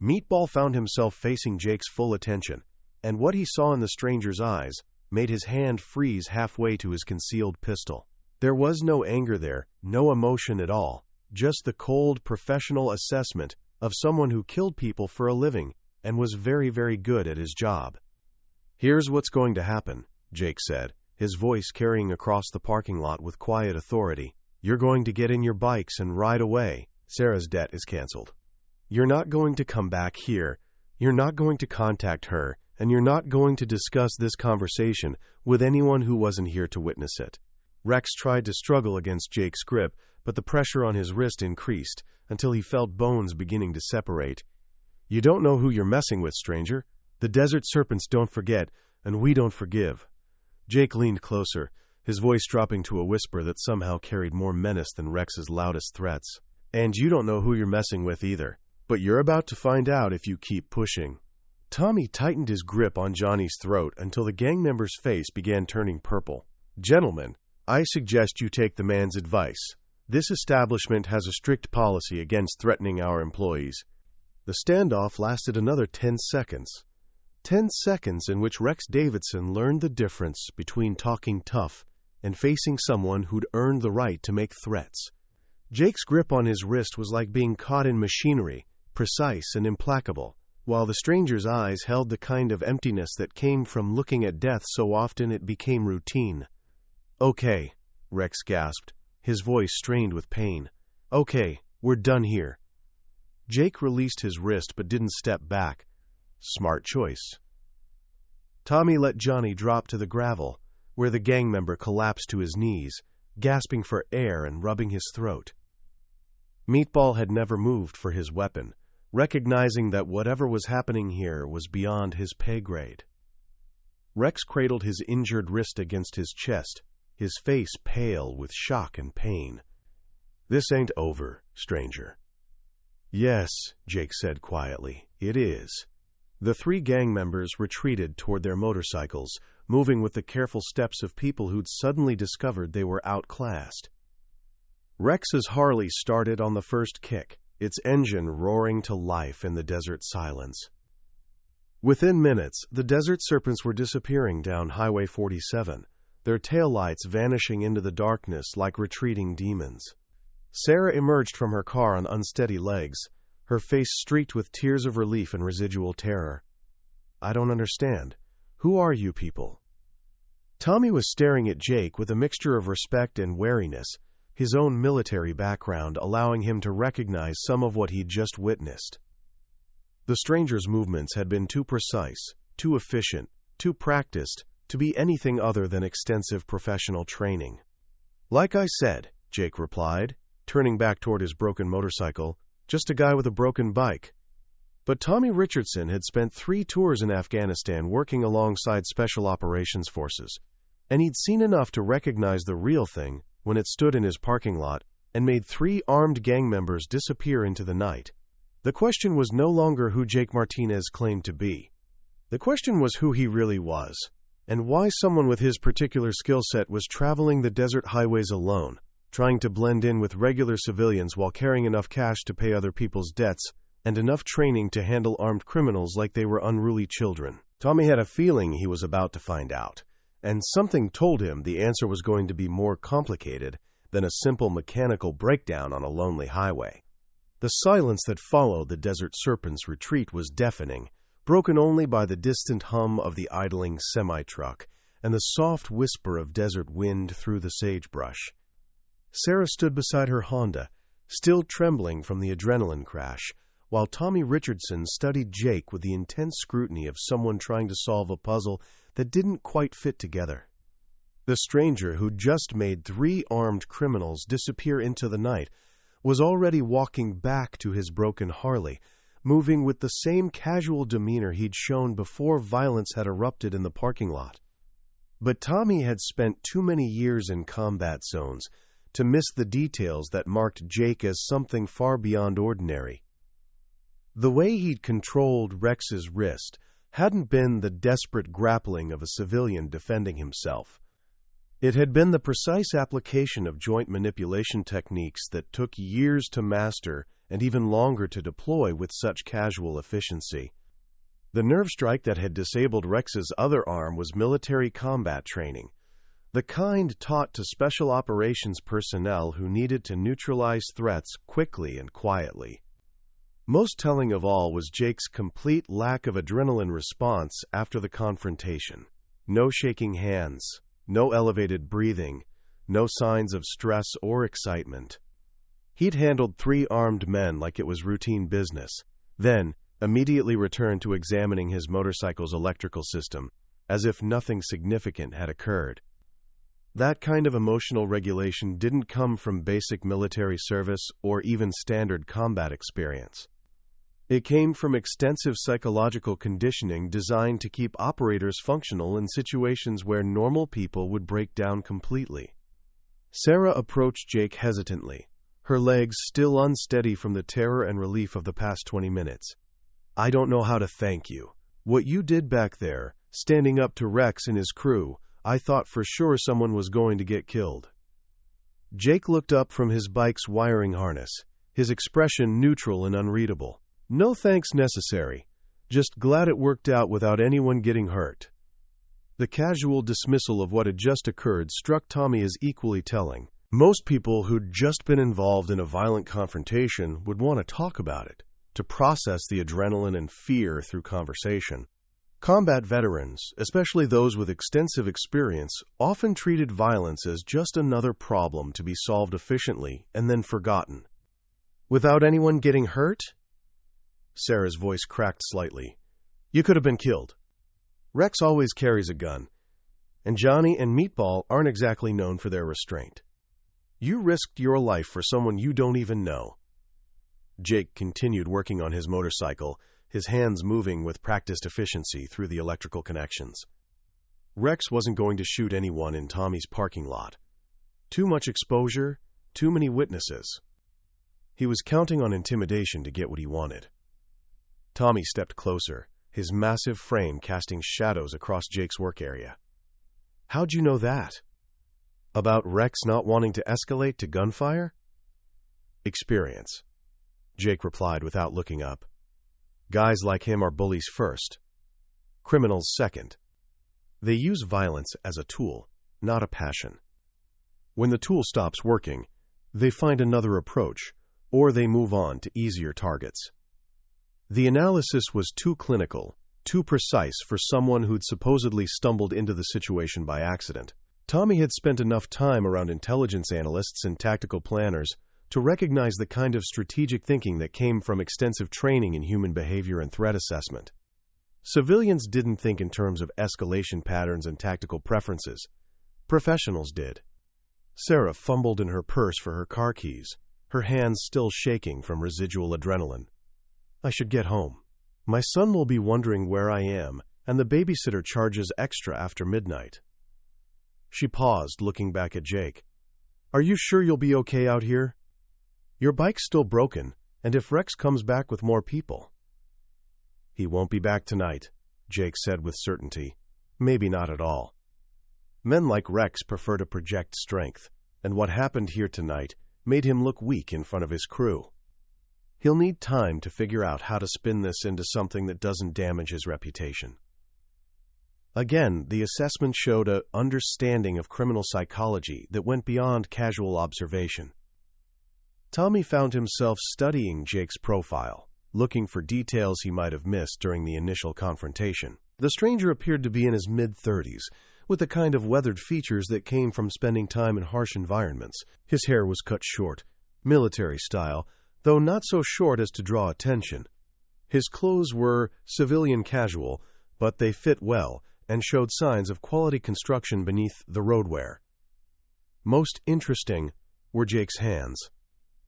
Meatball found himself facing Jake's full attention, and what he saw in the stranger's eyes made his hand freeze halfway to his concealed pistol. There was no anger there, no emotion at all, just the cold, professional assessment of someone who killed people for a living and was very, very good at his job. "Here's what's going to happen," Jake said, his voice carrying across the parking lot with quiet authority. "You're going to get in your bikes and ride away. Sarah's debt is canceled. You're not going to come back here. You're not going to contact her, and you're not going to discuss this conversation with anyone who wasn't here to witness it." Rex tried to struggle against Jake's grip, but the pressure on his wrist increased until he felt bones beginning to separate. "You don't know who you're messing with, stranger. The Desert Serpents don't forget, and we don't forgive." Jake leaned closer, his voice dropping to a whisper that somehow carried more menace than Rex's loudest threats. "And you don't know who you're messing with either, but you're about to find out if you keep pushing." Tommy tightened his grip on Johnny's throat until the gang member's face began turning purple. "Gentlemen, I suggest you take the man's advice. This establishment has a strict policy against threatening our employees." The standoff lasted another 10 seconds. 10 seconds in which Rex Davidson learned the difference between talking tough and facing someone who'd earned the right to make threats. Jake's grip on his wrist was like being caught in machinery, precise and implacable, while the stranger's eyes held the kind of emptiness that came from looking at death so often it became routine. "Okay," Rex gasped, his voice strained with pain. "Okay, we're done here." Jake released his wrist but didn't step back. Smart choice. Tommy let Johnny drop to the gravel, where the gang member collapsed to his knees, gasping for air and rubbing his throat. Meatball had never moved for his weapon, recognizing that whatever was happening here was beyond his pay grade. Rex cradled his injured wrist against his chest, his face pale with shock and pain. "This ain't over, stranger." "Yes," Jake said quietly, "it is." The 3 gang members retreated toward their motorcycles, moving with the careful steps of people who'd suddenly discovered they were outclassed. Rex's Harley started on the first kick, its engine roaring to life in the desert silence. Within minutes, the Desert Serpents were disappearing down Highway 47, their taillights vanishing into the darkness like retreating demons. Sarah emerged from her car on unsteady legs, her face streaked with tears of relief and residual terror. "I don't understand. Who are you people?" Tommy was staring at Jake with a mixture of respect and wariness, his own military background allowing him to recognize some of what he'd just witnessed. The stranger's movements had been too precise, too efficient, too practiced to be anything other than extensive professional training. "Like I said," Jake replied, turning back toward his broken motorcycle, "just a guy with a broken bike." But Tommy Richardson had spent 3 tours in Afghanistan working alongside Special Operations Forces, and he'd seen enough to recognize the real thing when it stood in his parking lot and made 3 armed gang members disappear into the night. The question was no longer who Jake Martinez claimed to be. The question was who he really was, and why someone with his particular skill set was traveling the desert highways alone, trying to blend in with regular civilians while carrying enough cash to pay other people's debts and enough training to handle armed criminals like they were unruly children. Tommy had a feeling he was about to find out, and something told him the answer was going to be more complicated than a simple mechanical breakdown on a lonely highway. The silence that followed the Desert Serpents' retreat was deafening, broken only by the distant hum of the idling semi-truck and the soft whisper of desert wind through the sagebrush. Sarah stood beside her Honda, still trembling from the adrenaline crash, while Tommy Richardson studied Jake with the intense scrutiny of someone trying to solve a puzzle that didn't quite fit together. The stranger who'd just made 3 armed criminals disappear into the night was already walking back to his broken Harley, moving with the same casual demeanor he'd shown before violence had erupted in the parking lot. But Tommy had spent too many years in combat zones to miss the details that marked Jake as something far beyond ordinary. The way he'd controlled Rex's wrist hadn't been the desperate grappling of a civilian defending himself. It had been the precise application of joint manipulation techniques that took years to master and even longer to deploy with such casual efficiency. The nerve strike that had disabled Rex's other arm was military combat training, the kind taught to special operations personnel who needed to neutralize threats quickly and quietly. Most telling of all was Jake's complete lack of adrenaline response after the confrontation. No shaking hands, no elevated breathing, no signs of stress or excitement. He'd handled 3 armed men like it was routine business, then immediately returned to examining his motorcycle's electrical system, as if nothing significant had occurred. That kind of emotional regulation didn't come from basic military service or even standard combat experience. It came from extensive psychological conditioning designed to keep operators functional in situations where normal people would break down completely. Sarah approached Jake hesitantly, her legs still unsteady from the terror and relief of the past 20 minutes. "I don't know how to thank you. What you did back there, standing up to Rex and his crew, I thought for sure someone was going to get killed." Jake looked up from his bike's wiring harness, his expression neutral and unreadable. "No thanks necessary. Just glad it worked out without anyone getting hurt. The casual dismissal of what had just occurred struck Tommy as equally telling. Most people who'd just been involved in a violent confrontation would want to talk about it, to process the adrenaline and fear through conversation. Combat veterans, especially those with extensive experience, often treated violence as just another problem to be solved efficiently and then forgotten. Without anyone getting hurt? Sarah's voice cracked slightly. You could have been killed. Rex always carries a gun, and Johnny and Meatball aren't exactly known for their restraint. You risked your life for someone you don't even know. Jake continued working on his motorcycle, his hands moving with practiced efficiency through the electrical connections. Rex wasn't going to shoot anyone in Tommy's parking lot. Too much exposure, too many witnesses. He was counting on intimidation to get what he wanted. Tommy stepped closer, his massive frame casting shadows across Jake's work area. How'd you know that? About Rex not wanting to escalate to gunfire? Experience, Jake replied without looking up. Guys like him are bullies first, criminals second. They use violence as a tool, not a passion. When the tool stops working, they find another approach, or they move on to easier targets. The analysis was too clinical, too precise for someone who'd supposedly stumbled into the situation by accident. Tommy had spent enough time around intelligence analysts and tactical planners to recognize the kind of strategic thinking that came from extensive training in human behavior and threat assessment. Civilians didn't think in terms of escalation patterns and tactical preferences. Professionals did. Sarah fumbled in her purse for her car keys, her hands still shaking from residual adrenaline. I should get home. My son will be wondering where I am, and the babysitter charges extra after midnight. She paused, looking back at Jake. Are you sure you'll be okay out here? Your bike's still broken, and if Rex comes back with more people... He won't be back tonight, Jake said with certainty. Maybe not at all. Men like Rex prefer to project strength, and what happened here tonight made him look weak in front of his crew. He'll need time to figure out how to spin this into something that doesn't damage his reputation. Again, the assessment showed an understanding of criminal psychology that went beyond casual observation. Tommy found himself studying Jake's profile, looking for details he might have missed during the initial confrontation. The stranger appeared to be in his mid-30s, with the kind of weathered features that came from spending time in harsh environments. His hair was cut short, military style, though not so short as to draw attention. His clothes were civilian casual, but they fit well and showed signs of quality construction beneath the roadwear. Most interesting were Jake's hands.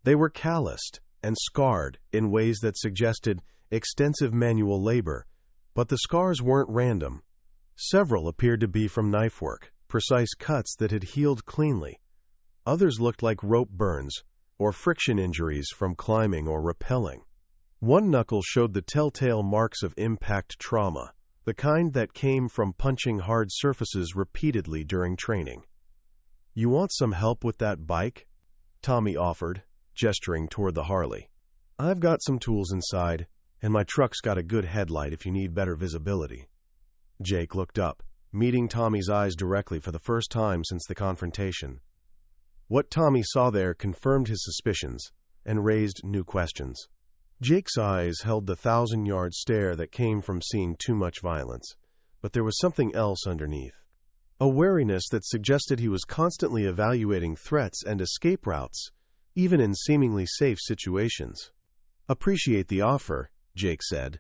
They were calloused and scarred in ways that suggested extensive manual labor, but the scars weren't random. Several appeared to be from knife work, precise cuts that had healed cleanly. Others looked like rope burns or friction injuries from climbing or rappelling. One knuckle showed the telltale marks of impact trauma, the kind that came from punching hard surfaces repeatedly during training. You want some help with that bike? Tommy offered, gesturing toward the Harley. I've got some tools inside, and my truck's got a good headlight if you need better visibility. Jake looked up, meeting Tommy's eyes directly for the first time since the confrontation. What Tommy saw there confirmed his suspicions and raised new questions. Jake's eyes held the 1,000-yard stare that came from seeing too much violence, but there was something else underneath. A wariness that suggested he was constantly evaluating threats and escape routes, even in seemingly safe situations. Appreciate the offer, Jake said,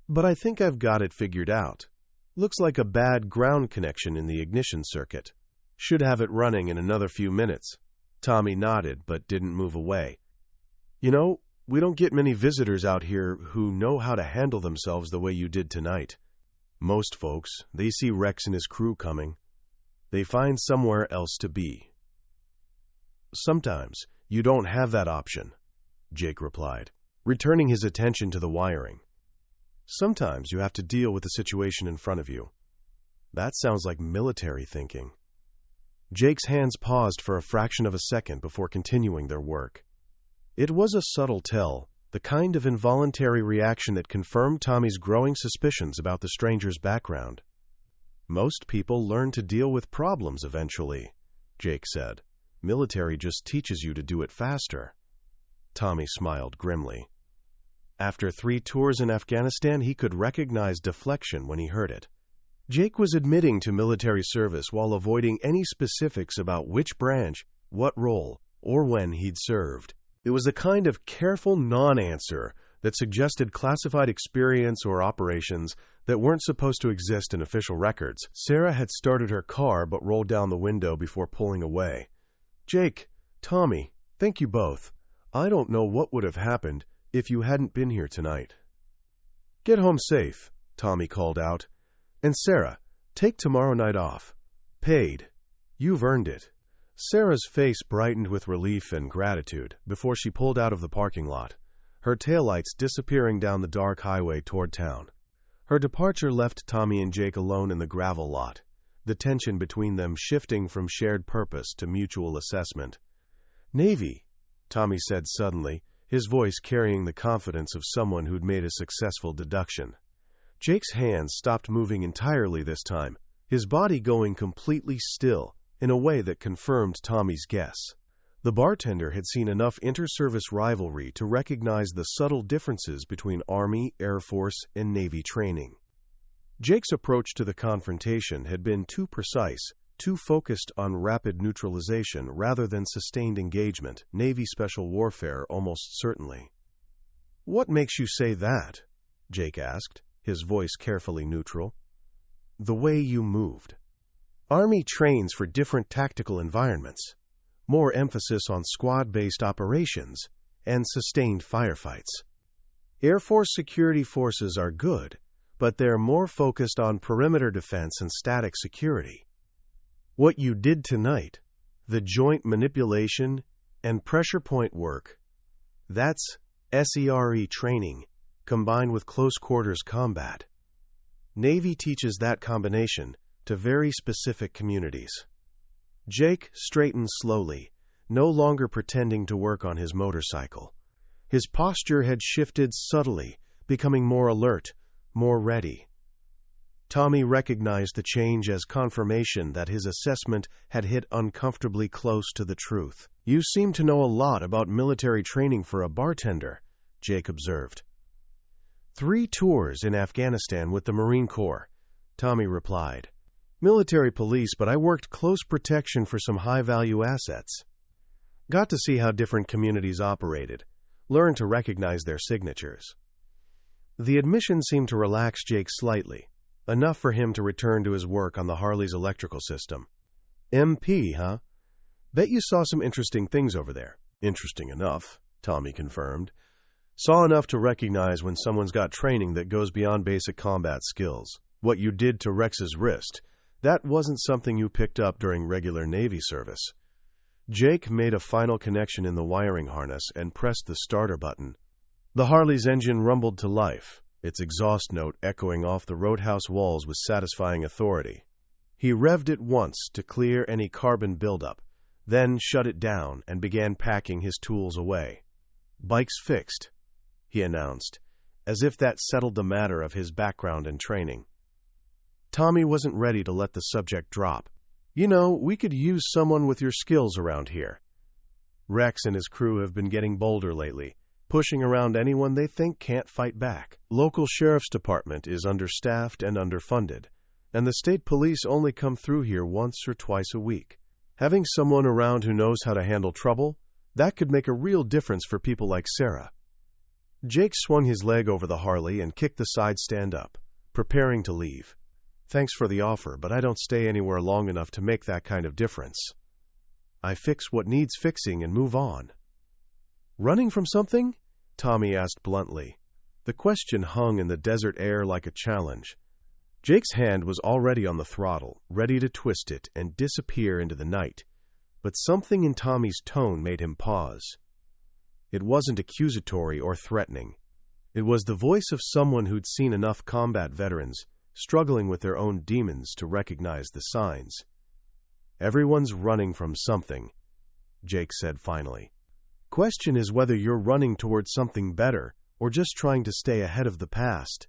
but I think I've got it figured out. Looks like a bad ground connection in the ignition circuit. Should have it running in another few minutes. Tommy nodded, but didn't move away. You know, we don't get many visitors out here who know how to handle themselves the way you did tonight. Most folks, they see Rex and his crew coming. They find somewhere else to be. Sometimes you don't have that option, Jake replied, returning his attention to the wiring. Sometimes you have to deal with the situation in front of you. That sounds like military thinking. Jake's hands paused for a fraction of a second before continuing their work. It was a subtle tell the kind of involuntary reaction that confirmed Tommy's growing suspicions about the stranger's background. "Most people learn to deal with problems eventually," Jake said. "Military just teaches you to do it faster." Tommy smiled grimly. After 3 tours in Afghanistan, he could recognize deflection when he heard it. Jake was admitting to military service while avoiding any specifics about which branch, what role, or when he'd served. It was a kind of careful non-answer that suggested classified experience or operations that weren't supposed to exist in official records. Sarah had started her car but rolled down the window before pulling away. "Jake, Tommy, thank you both. I don't know what would have happened if you hadn't been here tonight." "Get home safe," Tommy called out. "And Sarah, take tomorrow night off. Paid. You've earned it." Sarah's face brightened with relief and gratitude before she pulled out of the parking lot, her taillights disappearing down the dark highway toward town. Her departure left Tommy and Jake alone in the gravel lot, the tension between them shifting from shared purpose to mutual assessment. "Navy," Tommy said suddenly, his voice carrying the confidence of someone who'd made a successful deduction. Jake's hands stopped moving entirely this time, his body going completely still in a way that confirmed Tommy's guess. The bartender had seen enough inter-service rivalry to recognize the subtle differences between Army, Air Force, and Navy training. Jake's approach to the confrontation had been too precise, too focused on rapid neutralization rather than sustained engagement, Navy special warfare almost certainly. "What makes you say that?" Jake asked, his voice carefully neutral. "The way you moved. Army trains for different tactical environments. More emphasis on squad-based operations and sustained firefights. Air Force security forces are good, but they're more focused on perimeter defense and static security. What you did tonight, the joint manipulation and pressure point work, that's SERE training combined with close quarters combat. Navy teaches that combination to very specific communities." Jake straightened slowly, no longer pretending to work on his motorcycle. His posture had shifted subtly, becoming more alert, more ready. Tommy recognized the change as confirmation that his assessment had hit uncomfortably close to the truth. "You seem to know a lot about military training for a bartender," Jake observed. 3 tours in Afghanistan with the Marine Corps," Tommy replied. "Military police, but I worked close protection for some high-value assets. Got to see how different communities operated, learned to recognize their signatures." The admission seemed to relax Jake slightly, enough for him to return to his work on the Harley's electrical system. "MP, huh? Bet you saw some interesting things over there." "Interesting enough," Tommy confirmed. "Saw enough to recognize when someone's got training that goes beyond basic combat skills. What you did to Rex's wrist, that wasn't something you picked up during regular Navy service." Jake made a final connection in the wiring harness and pressed the starter button. The Harley's engine rumbled to life, its exhaust note echoing off the Roadhouse walls with satisfying authority. He revved it once to clear any carbon buildup, then shut it down and began packing his tools away. "Bike's fixed," he announced, as if that settled the matter of his background and training. Tommy wasn't ready to let the subject drop. "You know, we could use someone with your skills around here. Rex and his crew have been getting bolder lately, pushing around anyone they think can't fight back. Local sheriff's department is understaffed and underfunded, and the state police only come through here once or twice a week. Having someone around who knows how to handle trouble, that could make a real difference for people like Sarah." Jake swung his leg over the Harley and kicked the side stand up, preparing to leave. "Thanks for the offer, but I don't stay anywhere long enough to make that kind of difference. I fix what needs fixing and move on." "Running from something?" Tommy asked bluntly. The question hung in the desert air like a challenge. Jake's hand was already on the throttle, ready to twist it and disappear into the night, but something in Tommy's tone made him pause. It wasn't accusatory or threatening. It was the voice of someone who'd seen enough combat veterans struggling with their own demons to recognize the signs. "Everyone's running from something," Jake said finally. Question is whether you're running towards something better or just trying to stay ahead of the past.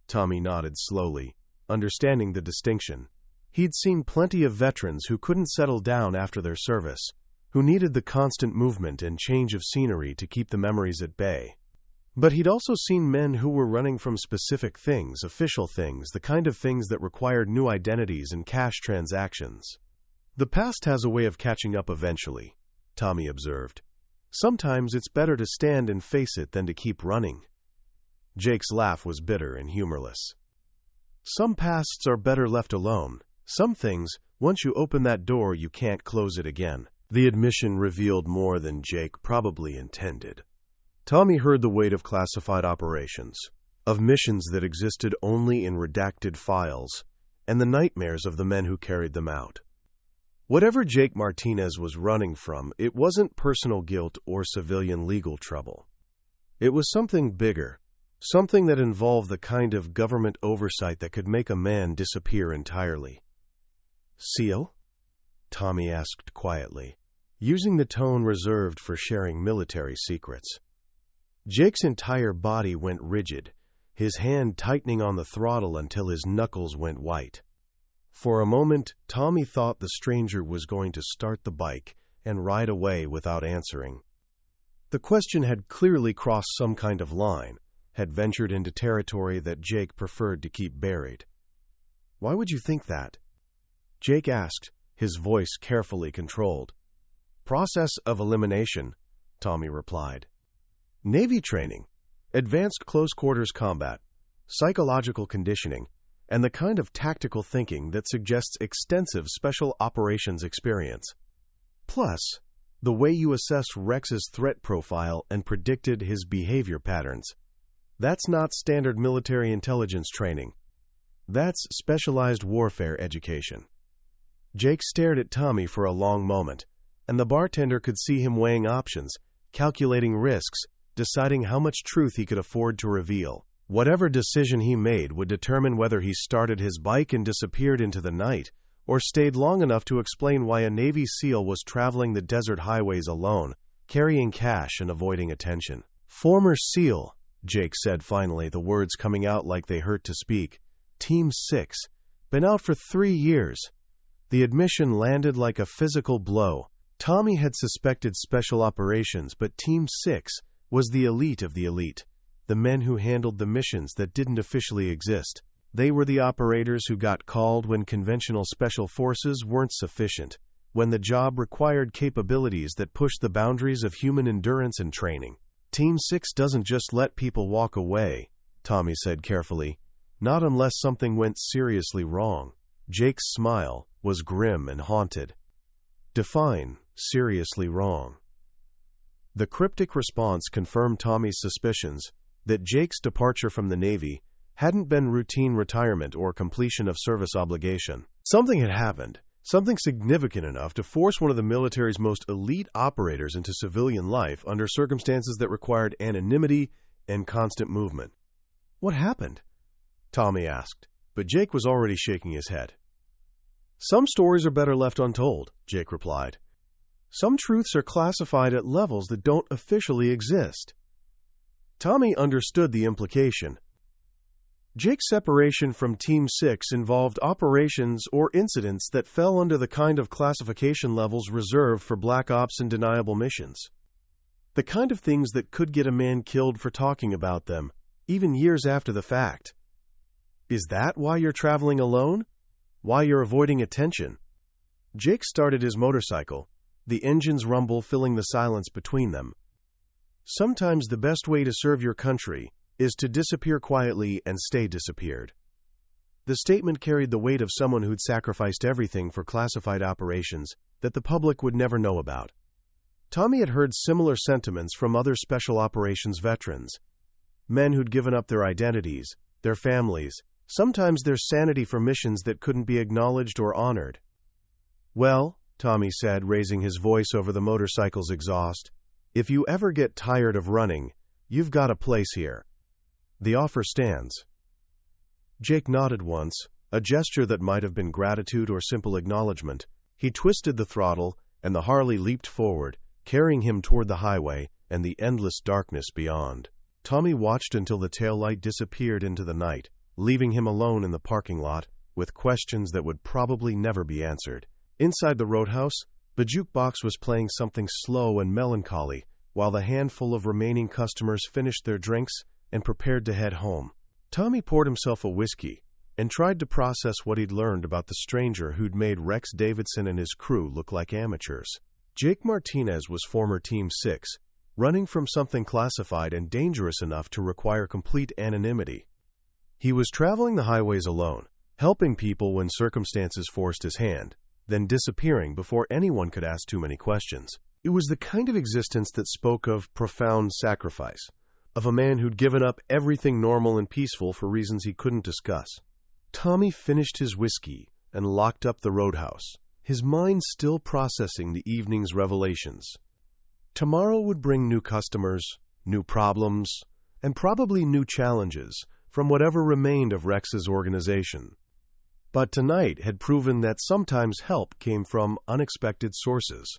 Tommy nodded slowly, understanding the distinction. He'd seen plenty of veterans who couldn't settle down after their service, who needed the constant movement and change of scenery to keep the memories at bay. But he'd also seen men who were running from specific things, official things, the kind of things that required new identities and cash transactions. The past has a way of catching up eventually, Tommy observed. Sometimes it's better to stand and face it than to keep running. Jake's laugh was bitter and humorless. Some pasts are better left alone. Some things, once you open that door, you can't close it again. The admission revealed more than Jake probably intended. Tommy heard the weight of classified operations, of missions that existed only in redacted files, and the nightmares of the men who carried them out. Whatever Jake Martinez was running from, it wasn't personal guilt or civilian legal trouble. It was something bigger, something that involved the kind of government oversight that could make a man disappear entirely. "SEAL?" Tommy asked quietly, using the tone reserved for sharing military secrets. Jake's entire body went rigid, his hand tightening on the throttle until his knuckles went white. For a moment, Tommy thought the stranger was going to start the bike and ride away without answering. The question had clearly crossed some kind of line, had ventured into territory that Jake preferred to keep buried. "Why would you think that?" Jake asked, his voice carefully controlled. "Process of elimination," Tommy replied. "Navy training, advanced close-quarters combat, psychological conditioning, and the kind of tactical thinking that suggests extensive special operations experience. Plus, the way you assessed Rex's threat profile and predicted his behavior patterns. That's not standard military intelligence training. That's specialized warfare education." Jake stared at Tommy for a long moment, and the bartender could see him weighing options, calculating risks, deciding how much truth he could afford to reveal. Whatever decision he made would determine whether he started his bike and disappeared into the night, or stayed long enough to explain why a Navy SEAL was traveling the desert highways alone, carrying cash and avoiding attention. "Former SEAL," Jake said finally, the words coming out like they hurt to speak. "Team 6. Been out for 3 years. The admission landed like a physical blow. Tommy had suspected special operations, but Team 6 was the elite of the elite, the men who handled the missions that didn't officially exist. They were the operators who got called when conventional special forces weren't sufficient, when the job required capabilities that pushed the boundaries of human endurance and training. Team 6 doesn't just let people walk away, Tommy said carefully, not unless something went seriously wrong. Jake's smile was grim and haunted. Define seriously wrong. The cryptic response confirmed Tommy's suspicions that Jake's departure from the Navy hadn't been routine retirement or completion of service obligation. Something had happened, something significant enough to force one of the military's most elite operators into civilian life under circumstances that required anonymity and constant movement. "What happened?" Tommy asked, but Jake was already shaking his head. "Some stories are better left untold," Jake replied. "Some truths are classified at levels that don't officially exist." Tommy understood the implication. Jake's separation from Team 6 involved operations or incidents that fell under the kind of classification levels reserved for black ops and deniable missions. The kind of things that could get a man killed for talking about them, even years after the fact. "Is that why you're traveling alone? Why you're avoiding attention?" Jake started his motorcycle, the engine's rumble filling the silence between them. "Sometimes the best way to serve your country is to disappear quietly and stay disappeared." The statement carried the weight of someone who'd sacrificed everything for classified operations that the public would never know about. Tommy had heard similar sentiments from other special operations veterans, men who'd given up their identities, their families, sometimes their sanity for missions that couldn't be acknowledged or honored. "Well," Tommy said, raising his voice over the motorcycle's exhaust, "if you ever get tired of running, you've got a place here. The offer stands." Jake nodded once, a gesture that might have been gratitude or simple acknowledgement. He twisted the throttle, and the Harley leaped forward, carrying him toward the highway and the endless darkness beyond. Tommy watched until the taillight disappeared into the night, leaving him alone in the parking lot with questions that would probably never be answered. Inside the Roadhouse, the jukebox was playing something slow and melancholy, while the handful of remaining customers finished their drinks and prepared to head home. Tommy poured himself a whiskey and tried to process what he'd learned about the stranger who'd made Rex Davidson and his crew look like amateurs. Jake Martinez was former Team 6, running from something classified and dangerous enough to require complete anonymity. He was traveling the highways alone, helping people when circumstances forced his hand, then disappearing before anyone could ask too many questions. It was the kind of existence that spoke of profound sacrifice, of a man who'd given up everything normal and peaceful for reasons he couldn't discuss. Tommy finished his whiskey and locked up the Roadhouse, his mind still processing the evening's revelations. Tomorrow would bring new customers, new problems, and probably new challenges from whatever remained of Rex's organization. But tonight had proven that sometimes help came from unexpected sources,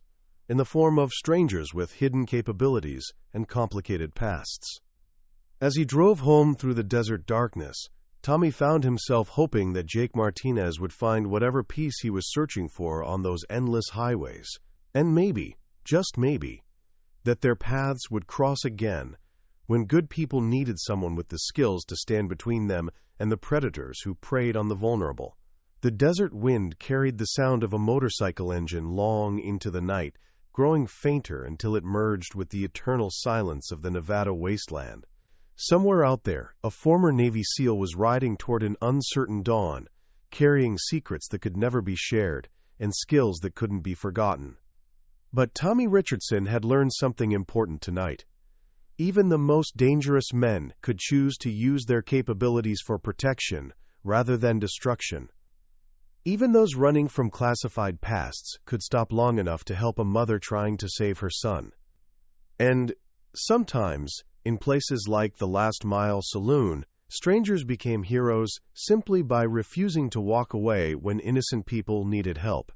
in the form of strangers with hidden capabilities and complicated pasts. As he drove home through the desert darkness, Tommy found himself hoping that Jake Martinez would find whatever peace he was searching for on those endless highways, and maybe, just maybe, that their paths would cross again when good people needed someone with the skills to stand between them and the predators who preyed on the vulnerable. The desert wind carried the sound of a motorcycle engine long into the night, growing fainter until it merged with the eternal silence of the Nevada wasteland. Somewhere out there, a former Navy SEAL was riding toward an uncertain dawn, carrying secrets that could never be shared and skills that couldn't be forgotten. But Tommy Richardson had learned something important tonight. Even the most dangerous men could choose to use their capabilities for protection rather than destruction. Even those running from classified pasts could stop long enough to help a mother trying to save her son. And sometimes, in places like the Last Mile Saloon, strangers became heroes simply by refusing to walk away when innocent people needed help.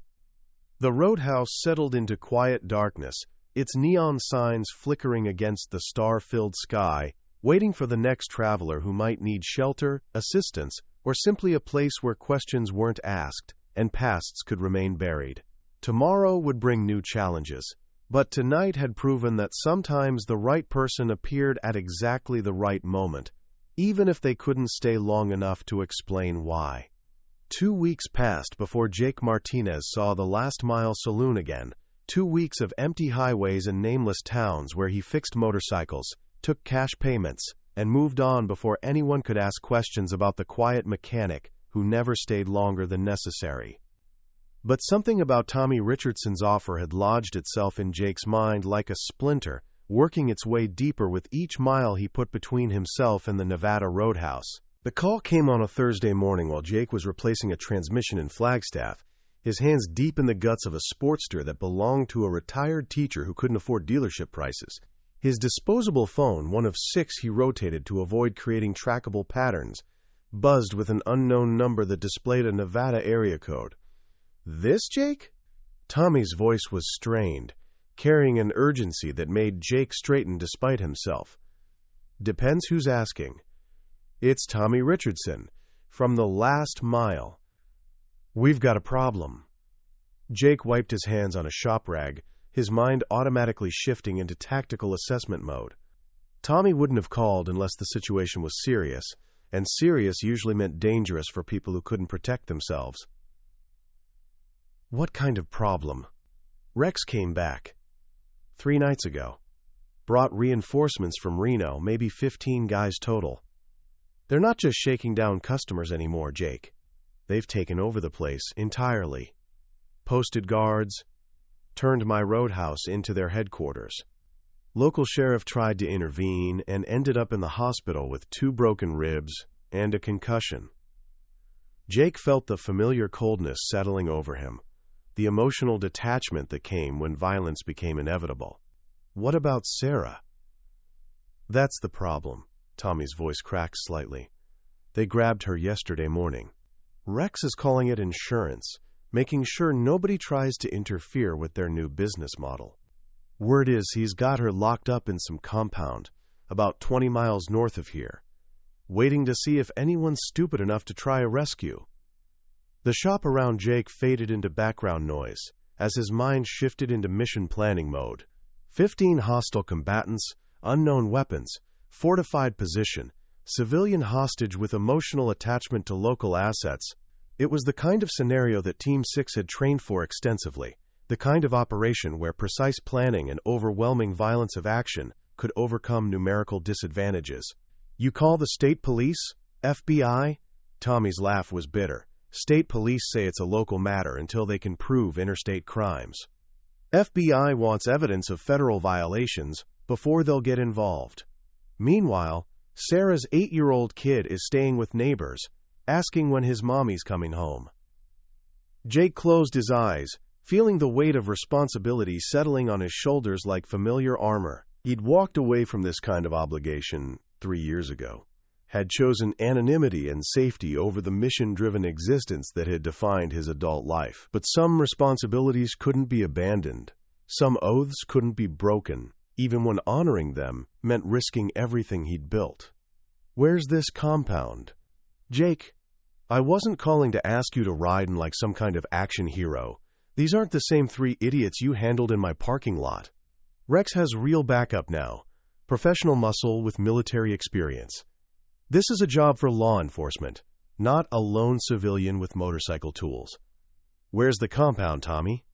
The Roadhouse settled into quiet darkness, its neon signs flickering against the star-filled sky, waiting for the next traveler who might need shelter, assistance, or simply a place where questions weren't asked and pasts could remain buried. Tomorrow would bring new challenges, but tonight had proven that sometimes the right person appeared at exactly the right moment, even if they couldn't stay long enough to explain why. 2 weeks passed before Jake Martinez saw the Last Mile Saloon again. 2 weeks of empty highways and nameless towns where he fixed motorcycles, took cash payments, and moved on before anyone could ask questions about the quiet mechanic who never stayed longer than necessary. But something about Tommy Richardson's offer had lodged itself in Jake's mind like a splinter, working its way deeper with each mile he put between himself and the Nevada Roadhouse. The call came on a Thursday morning while Jake was replacing a transmission in Flagstaff, his hands deep in the guts of a Sportster that belonged to a retired teacher who couldn't afford dealership prices. His disposable phone, one of 6 he rotated to avoid creating trackable patterns, buzzed with an unknown number that displayed a Nevada area code. "This, Jake?" Tommy's voice was strained, carrying an urgency that made Jake straighten despite himself. "Depends who's asking. It's Tommy Richardson, from the Last Mile. We've got a problem." Jake wiped his hands on a shop rag, his mind automatically shifting into tactical assessment mode. Tommy wouldn't have called unless the situation was serious, and serious usually meant dangerous for people who couldn't protect themselves. What kind of problem? Rex came back 3 nights ago. Brought reinforcements from Reno, maybe 15 guys total. They're not just shaking down customers anymore, Jake. They've taken over the place entirely. Posted guards, turned my Roadhouse into their headquarters. Local sheriff tried to intervene and ended up in the hospital with 2 broken ribs and a concussion. Jake felt the familiar coldness settling over him, the emotional detachment that came when violence became inevitable. What about Sarah? That's the problem. Tommy's voice cracked slightly. They grabbed her yesterday morning. Rex is calling it insurance, making sure nobody tries to interfere with their new business model. Word is he's got her locked up in some compound, about 20 miles north of here, waiting to see if anyone's stupid enough to try a rescue. The shop around Jake faded into background noise as his mind shifted into mission planning mode. 15 hostile combatants, unknown weapons, fortified position, civilian hostage with emotional attachment to local assets. It was the kind of scenario that Team 6 had trained for extensively, the kind of operation where precise planning and overwhelming violence of action could overcome numerical disadvantages. You call the state police? FBI? Tommy's laugh was bitter. State police say it's a local matter until they can prove interstate crimes. FBI wants evidence of federal violations before they'll get involved. Meanwhile, Sarah's 8-year-old kid is staying with neighbors, asking when his mommy's coming home. Jake closed his eyes, feeling the weight of responsibility settling on his shoulders like familiar armor. He'd walked away from this kind of obligation 3 years ago, had chosen anonymity and safety over the mission-driven existence that had defined his adult life. But some responsibilities couldn't be abandoned. Some oaths couldn't be broken, even when honoring them meant risking everything he'd built. Where's this compound? Jake, I wasn't calling to ask you to ride in like some kind of action hero. These aren't the same 3 idiots you handled in my parking lot. Rex has real backup now, professional muscle with military experience. This is a job for law enforcement, not a lone civilian with motorcycle tools. Where's the compound, Tommy?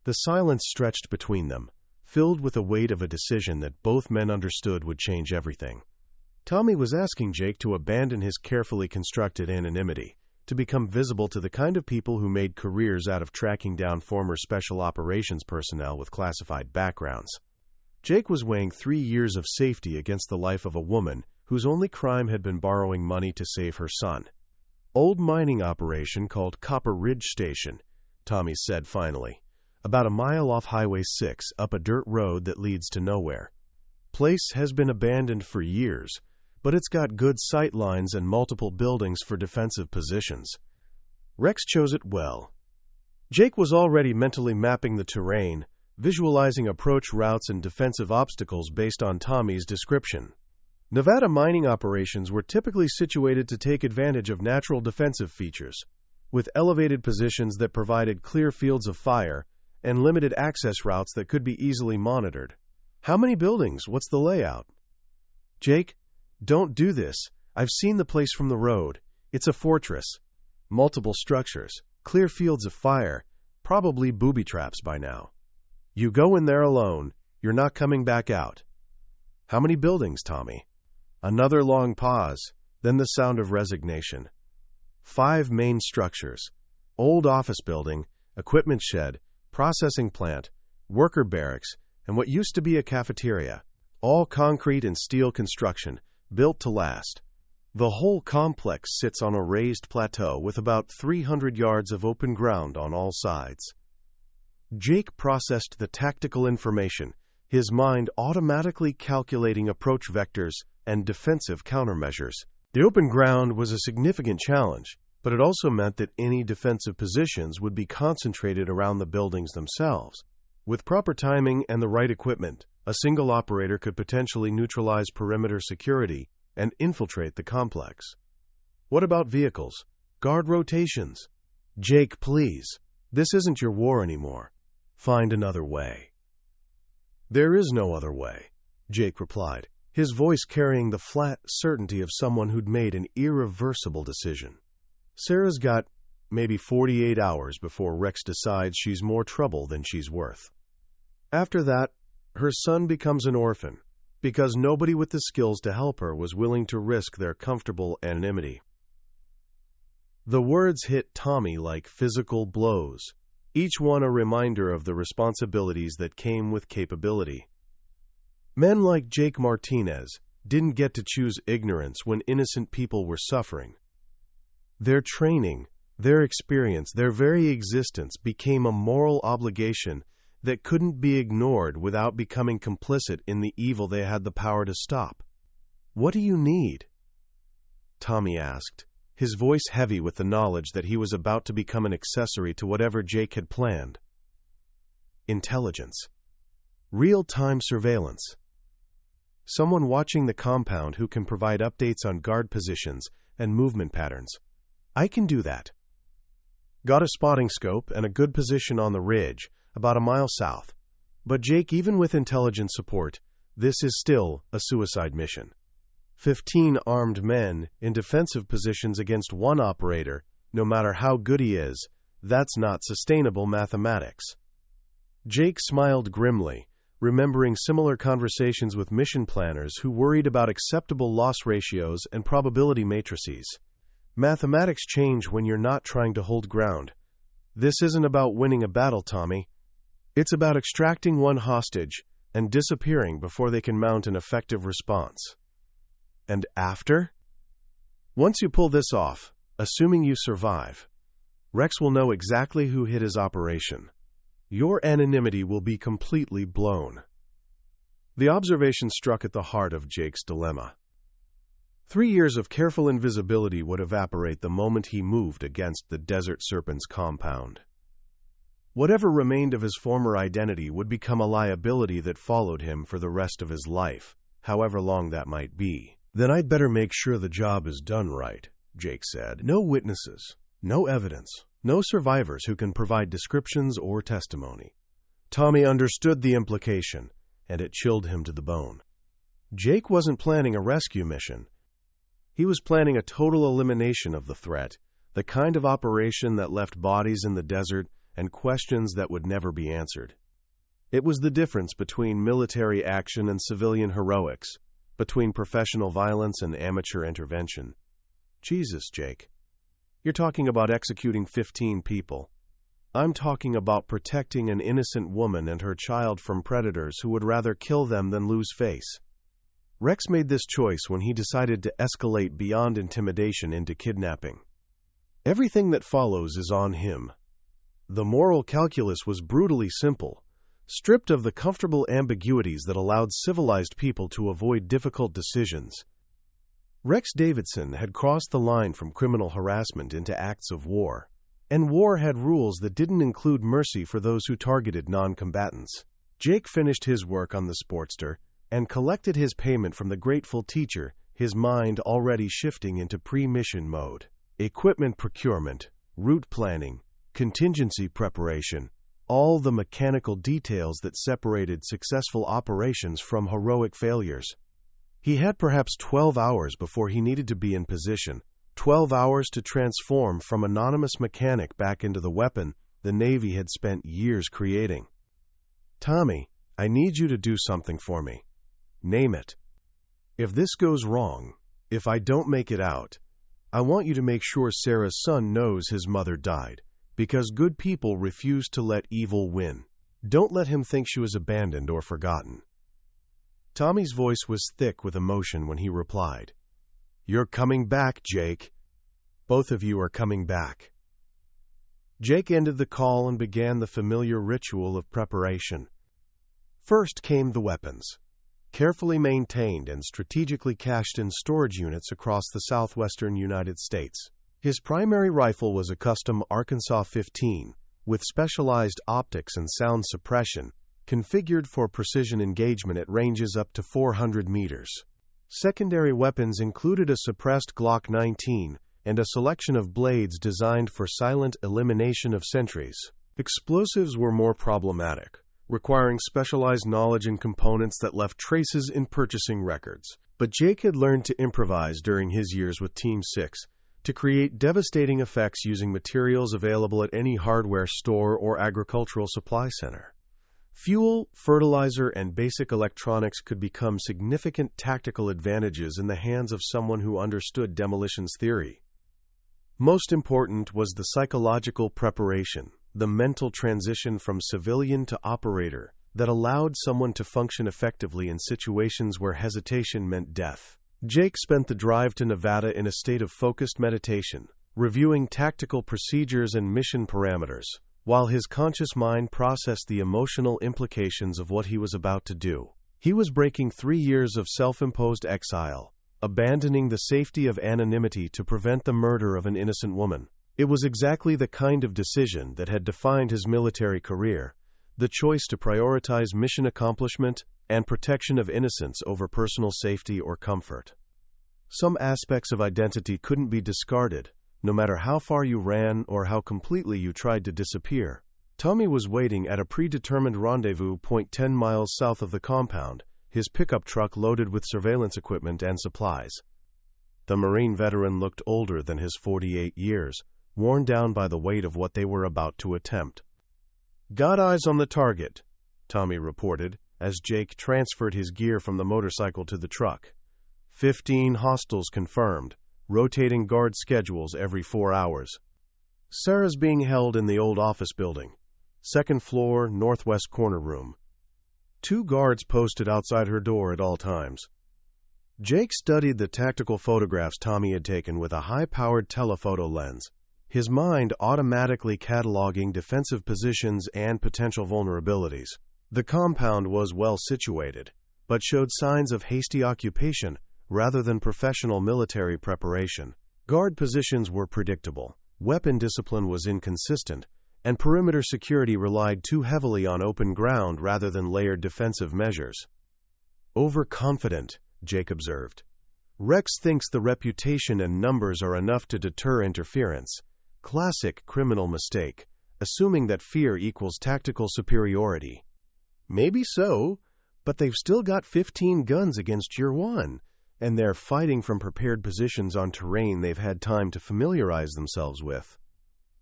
The silence stretched between them, filled with the weight of a decision that both men understood would change everything. Tommy was asking Jake to abandon his carefully constructed anonymity, to become visible to the kind of people who made careers out of tracking down former special operations personnel with classified backgrounds. Jake was weighing 3 years of safety against the life of a woman whose only crime had been borrowing money to save her son. Old mining operation called Copper Ridge Station, Tommy said finally, about a mile off Highway 6 up a dirt road that leads to nowhere. Place has been abandoned for years, but it's got good sight lines and multiple buildings for defensive positions. Rex chose it well. Jake was already mentally mapping the terrain, visualizing approach routes and defensive obstacles based on Tommy's description. Nevada mining operations were typically situated to take advantage of natural defensive features, with elevated positions that provided clear fields of fire and limited access routes that could be easily monitored. How many buildings? What's the layout? Jake, don't do this. I've seen the place from the road. It's a fortress. Multiple structures, clear fields of fire, probably booby traps by now. You go in there alone. You're not coming back out. How many buildings, Tommy? Another long pause, then the sound of resignation. 5 main structures. Old office building, equipment shed, processing plant, worker barracks, and what used to be a cafeteria. All concrete and steel construction, built to last. The whole complex sits on a raised plateau with about 300 yards of open ground on all sides. Jake processed the tactical information, his mind automatically calculating approach vectors and defensive countermeasures. The open ground was a significant challenge, but it also meant that any defensive positions would be concentrated around the buildings themselves. With proper timing and the right equipment, a single operator could potentially neutralize perimeter security and infiltrate the complex. What about vehicles? Guard rotations? Jake, please. This isn't your war anymore. Find another way. There is no other way, Jake replied, his voice carrying the flat certainty of someone who'd made an irreversible decision. Sarah's got maybe 48 hours before Rex decides she's more trouble than she's worth. After that, her son becomes an orphan, because nobody with the skills to help her was willing to risk their comfortable anonymity. The words hit Tommy like physical blows, each one a reminder of the responsibilities that came with capability. Men like Jake Martinez didn't get to choose ignorance when innocent people were suffering. Their training, their experience, their very existence became a moral obligation that couldn't be ignored without becoming complicit in the evil they had the power to stop. What do you need? Tommy asked, his voice heavy with the knowledge that he was about to become an accessory to whatever Jake had planned. Intelligence. Real-time surveillance. Someone watching the compound who can provide updates on guard positions and movement patterns. I can do that. Got a spotting scope and a good position on the ridge, about a mile south. But Jake, even with intelligence support, this is still a suicide mission. 15 armed men in defensive positions against one operator, no matter how good he is, that's not sustainable mathematics. Jake smiled grimly, remembering similar conversations with mission planners who worried about acceptable loss ratios and probability matrices. Mathematics change when you're not trying to hold ground. This isn't about winning a battle, Tommy. It's about extracting one hostage and disappearing before they can mount an effective response. And after? Once you pull this off, assuming you survive, Rex will know exactly who hit his operation. Your anonymity will be completely blown. The observation struck at the heart of Jake's dilemma. 3 years of careful invisibility would evaporate the moment he moved against the Desert Serpents compound. Whatever remained of his former identity would become a liability that followed him for the rest of his life, however long that might be. Then I'd better make sure the job is done right, Jake said. No witnesses, no evidence, no survivors who can provide descriptions or testimony. Tommy understood the implication, and it chilled him to the bone. Jake wasn't planning a rescue mission. He was planning a total elimination of the threat, the kind of operation that left bodies in the desert and questions that would never be answered. It was the difference between military action and civilian heroics, between professional violence and amateur intervention. Jesus, Jake. You're talking about executing 15 people. I'm talking about protecting an innocent woman and her child from predators who would rather kill them than lose face. Rex made this choice when he decided to escalate beyond intimidation into kidnapping. Everything that follows is on him. The moral calculus was brutally simple, stripped of the comfortable ambiguities that allowed civilized people to avoid difficult decisions. Rex Davidson had crossed the line from criminal harassment into acts of war, and war had rules that didn't include mercy for those who targeted non-combatants. Jake finished his work on the Sportster and collected his payment from the grateful teacher, his mind already shifting into pre-mission mode. Equipment procurement, route planning, contingency preparation, all the mechanical details that separated successful operations from heroic failures. He had perhaps 12 hours before he needed to be in position, 12 hours to transform from anonymous mechanic back into the weapon the Navy had spent years creating. Tommy, I need you to do something for me. Name it. If this goes wrong, if I don't make it out, I want you to make sure Sarah's son knows his mother died, because good people refuse to let evil win. Don't let him think she was abandoned or forgotten. Tommy's voice was thick with emotion when he replied, You're coming back, Jake. Both of you are coming back. Jake ended the call and began the familiar ritual of preparation. First came the weapons, carefully maintained and strategically cached in storage units across the southwestern United States. His primary rifle was a custom Arkansas 15, with specialized optics and sound suppression, configured for precision engagement at ranges up to 400 meters. Secondary weapons included a suppressed Glock 19 and a selection of blades designed for silent elimination of sentries. Explosives were more problematic, requiring specialized knowledge and components that left traces in purchasing records. But Jake had learned to improvise during his years with Team 6, to create devastating effects using materials available at any hardware store or agricultural supply center. Fuel, fertilizer, and basic electronics could become significant tactical advantages in the hands of someone who understood demolitions theory. Most important was the psychological preparation, the mental transition from civilian to operator that allowed someone to function effectively in situations where hesitation meant death. Jake spent the drive to Nevada in a state of focused meditation, reviewing tactical procedures and mission parameters, while his conscious mind processed the emotional implications of what he was about to do. He was breaking 3 years of self-imposed exile, abandoning the safety of anonymity to prevent the murder of an innocent woman. It was exactly the kind of decision that had defined his military career, the choice to prioritize mission accomplishment and protection of innocence over personal safety or comfort. Some aspects of identity couldn't be discarded, no matter how far you ran or how completely you tried to disappear. Tommy was waiting at a predetermined rendezvous point 10 miles south of the compound, his pickup truck loaded with surveillance equipment and supplies. The Marine veteran looked older than his 48 years, worn down by the weight of what they were about to attempt. "Got eyes on the target," Tommy reported, as Jake transferred his gear from the motorcycle to the truck. 15 hostiles confirmed, rotating guard schedules every 4 hours. Sarah's being held in the old office building, second floor, northwest corner room. 2 guards posted outside her door at all times. Jake studied the tactical photographs Tommy had taken with a high-powered telephoto lens, his mind automatically cataloging defensive positions and potential vulnerabilities. The compound was well situated, but showed signs of hasty occupation rather than professional military preparation. Guard positions were predictable, weapon discipline was inconsistent, and perimeter security relied too heavily on open ground rather than layered defensive measures. "Overconfident," Jake observed. "Rex thinks the reputation and numbers are enough to deter interference. Classic criminal mistake, assuming that fear equals tactical superiority." "Maybe so, but they've still got 15 guns against your 1, and they're fighting from prepared positions on terrain they've had time to familiarize themselves with."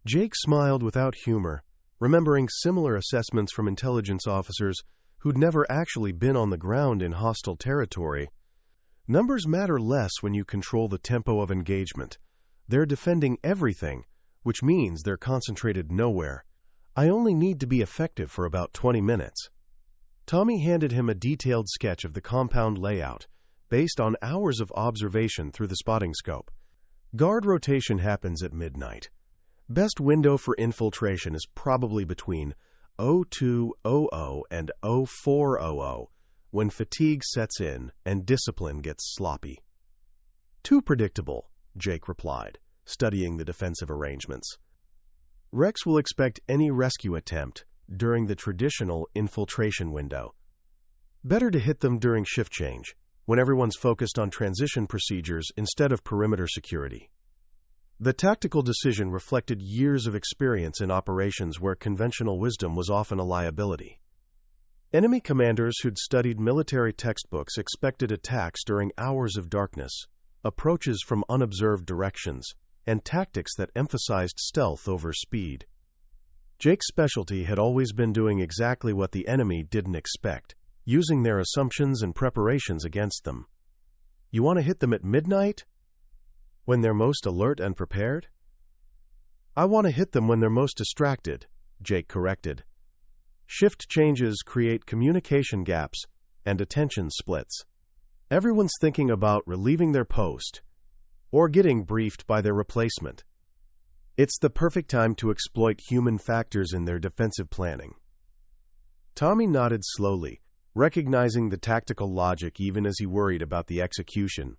Jake smiled without humor, remembering similar assessments from intelligence officers who'd never actually been on the ground in hostile territory. Numbers matter less when you control the tempo of engagement. They're defending everything, which means they're concentrated nowhere. "I only need to be effective for about 20 minutes. Tommy handed him a detailed sketch of the compound layout, based on hours of observation through the spotting scope. Guard rotation happens at midnight. Best window for infiltration is probably between 02:00 and 04:00, when fatigue sets in and discipline gets sloppy." "Too predictable," Jake replied, studying the defensive arrangements. "Rex will expect any rescue attempt during the traditional infiltration window. Better to hit them during shift change, when everyone's focused on transition procedures instead of perimeter security." The tactical decision reflected years of experience in operations where conventional wisdom was often a liability. Enemy commanders who'd studied military textbooks expected attacks during hours of darkness, approaches from unobserved directions, and tactics that emphasized stealth over speed. Jake's specialty had always been doing exactly what the enemy didn't expect, using their assumptions and preparations against them. "You want to hit them at midnight? When they're most alert and prepared?" "I want to hit them when they're most distracted," Jake corrected. Shift changes create communication gaps and attention splits. Everyone's thinking about relieving their post or getting briefed by their replacement. It's the perfect time to exploit human factors in their defensive planning. Tommy nodded slowly, recognizing the tactical logic even as he worried about the execution.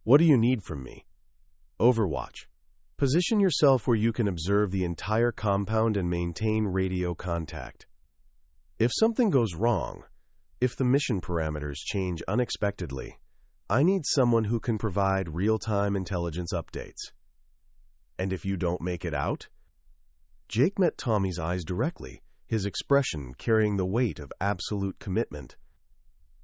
"What do you need from me?" "Overwatch. Position yourself where you can observe the entire compound and maintain radio contact. If something goes wrong, if the mission parameters change unexpectedly, I need someone who can provide real-time intelligence updates." "And if you don't make it out?" Jake met Tommy's eyes directly, his expression carrying the weight of absolute commitment.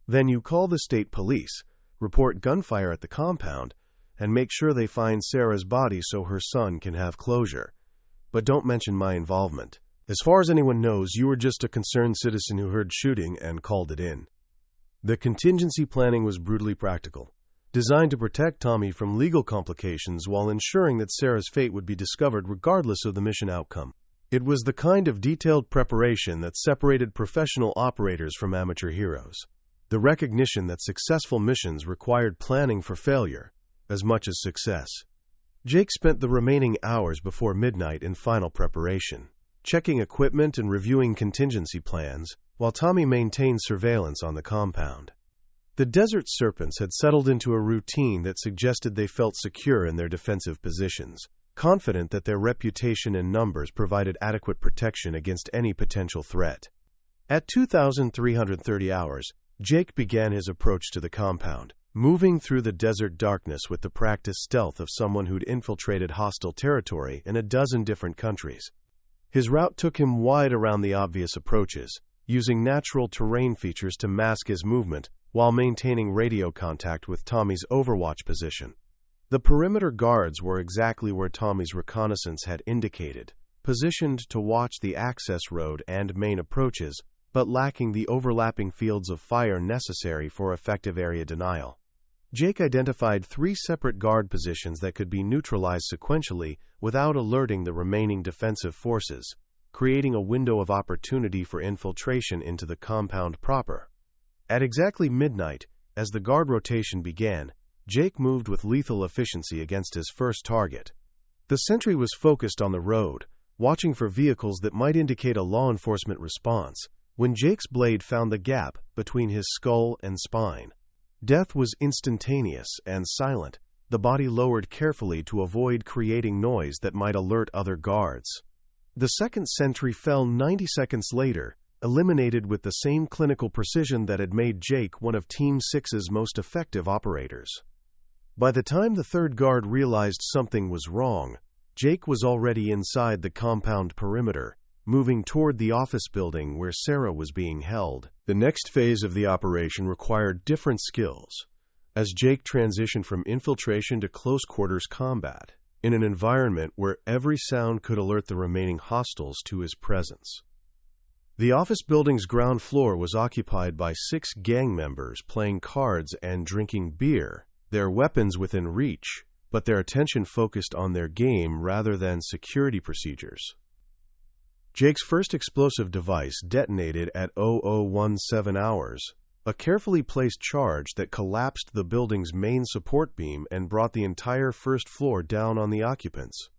"Then you call the state police, report gunfire at the compound, and make sure they find Sarah's body so her son can have closure. But don't mention my involvement. As far as anyone knows, you were just a concerned citizen who heard shooting and called it in." The contingency planning was brutally practical, designed to protect Tommy from legal complications while ensuring that Sarah's fate would be discovered regardless of the mission outcome. It was the kind of detailed preparation that separated professional operators from amateur heroes. The recognition that successful missions required planning for failure as much as success. Jake spent the remaining hours before midnight in final preparation, checking equipment and reviewing contingency plans, while Tommy maintained surveillance on the compound. The Desert Serpents had settled into a routine that suggested they felt secure in their defensive positions, confident that their reputation and numbers provided adequate protection against any potential threat. At 2,330 hours, Jake began his approach to the compound, moving through the desert darkness with the practiced stealth of someone who'd infiltrated hostile territory in a dozen different countries. His route took him wide around the obvious approaches, using natural terrain features to mask his movement while maintaining radio contact with Tommy's overwatch position. The perimeter guards were exactly where Tommy's reconnaissance had indicated, positioned to watch the access road and main approaches, but lacking the overlapping fields of fire necessary for effective area denial. Jake identified 3 separate guard positions that could be neutralized sequentially without alerting the remaining defensive forces, creating a window of opportunity for infiltration into the compound proper. At exactly midnight, as the guard rotation began, Jake moved with lethal efficiency against his first target. The sentry was focused on the road, watching for vehicles that might indicate a law enforcement response, when Jake's blade found the gap between his skull and spine. Death was instantaneous and silent, the body lowered carefully to avoid creating noise that might alert other guards. The second sentry fell 90 seconds later, eliminated with the same clinical precision that had made Jake one of Team 6's most effective operators. By the time the third guard realized something was wrong, Jake was already inside the compound perimeter, moving toward the office building where Sarah was being held. The next phase of the operation required different skills, as Jake transitioned from infiltration to close-quarters combat, in an environment where every sound could alert the remaining hostiles to his presence. The office building's ground floor was occupied by 6 gang members playing cards and drinking beer, their weapons within reach, but their attention focused on their game rather than security procedures. Jake's first explosive device detonated at 0017 hours, a carefully placed charge that collapsed the building's main support beam and brought the entire first floor down on the occupants.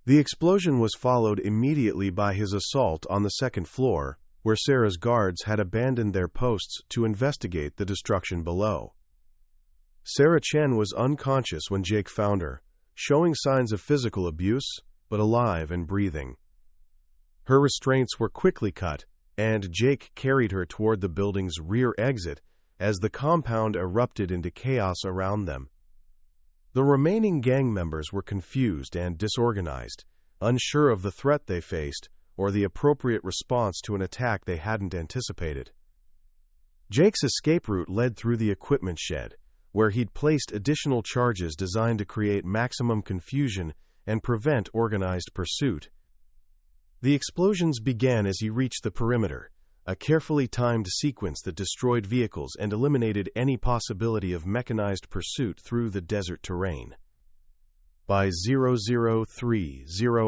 The explosion was followed immediately by his assault on the second floor, where Sarah's guards had abandoned their posts to investigate the destruction below. Sarah Chen was unconscious when Jake found her, showing signs of physical abuse, but alive and breathing. Her restraints were quickly cut, and Jake carried her toward the building's rear exit as the compound erupted into chaos around them. The remaining gang members were confused and disorganized, unsure of the threat they faced or the appropriate response to an attack they hadn't anticipated. Jake's escape route led through the equipment shed, where he'd placed additional charges designed to create maximum confusion and prevent organized pursuit. The explosions began as he reached the perimeter, a carefully timed sequence that destroyed vehicles and eliminated any possibility of mechanized pursuit through the desert terrain. By 0030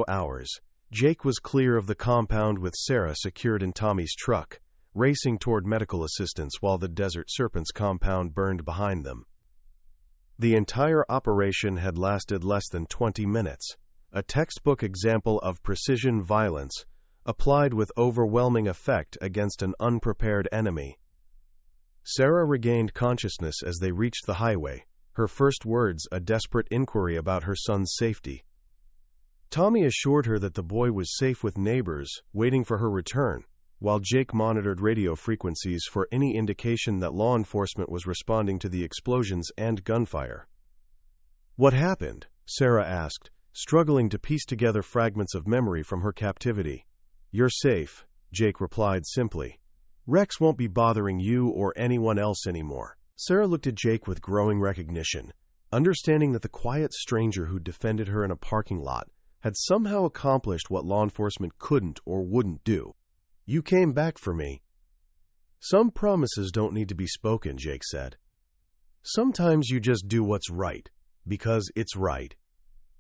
hours, Jake was clear of the compound with Sarah secured in Tommy's truck, racing toward medical assistance while the Desert Serpents compound burned behind them. The entire operation had lasted less than 20 minutes, a textbook example of precision violence applied with overwhelming effect against an unprepared enemy. Sarah regained consciousness as they reached the highway, her first words a desperate inquiry about her son's safety. Tommy assured her that the boy was safe with neighbors, waiting for her return, while Jake monitored radio frequencies for any indication that law enforcement was responding to the explosions and gunfire. "What happened?" Sarah asked, struggling to piece together fragments of memory from her captivity. "You're safe," Jake replied simply. "Rex won't be bothering you or anyone else anymore." Sarah looked at Jake with growing recognition, understanding that the quiet stranger who defended her in a parking lot had somehow accomplished what law enforcement couldn't or wouldn't do. "You came back for me." "Some promises don't need to be spoken," Jake said. "Sometimes you just do what's right, because it's right."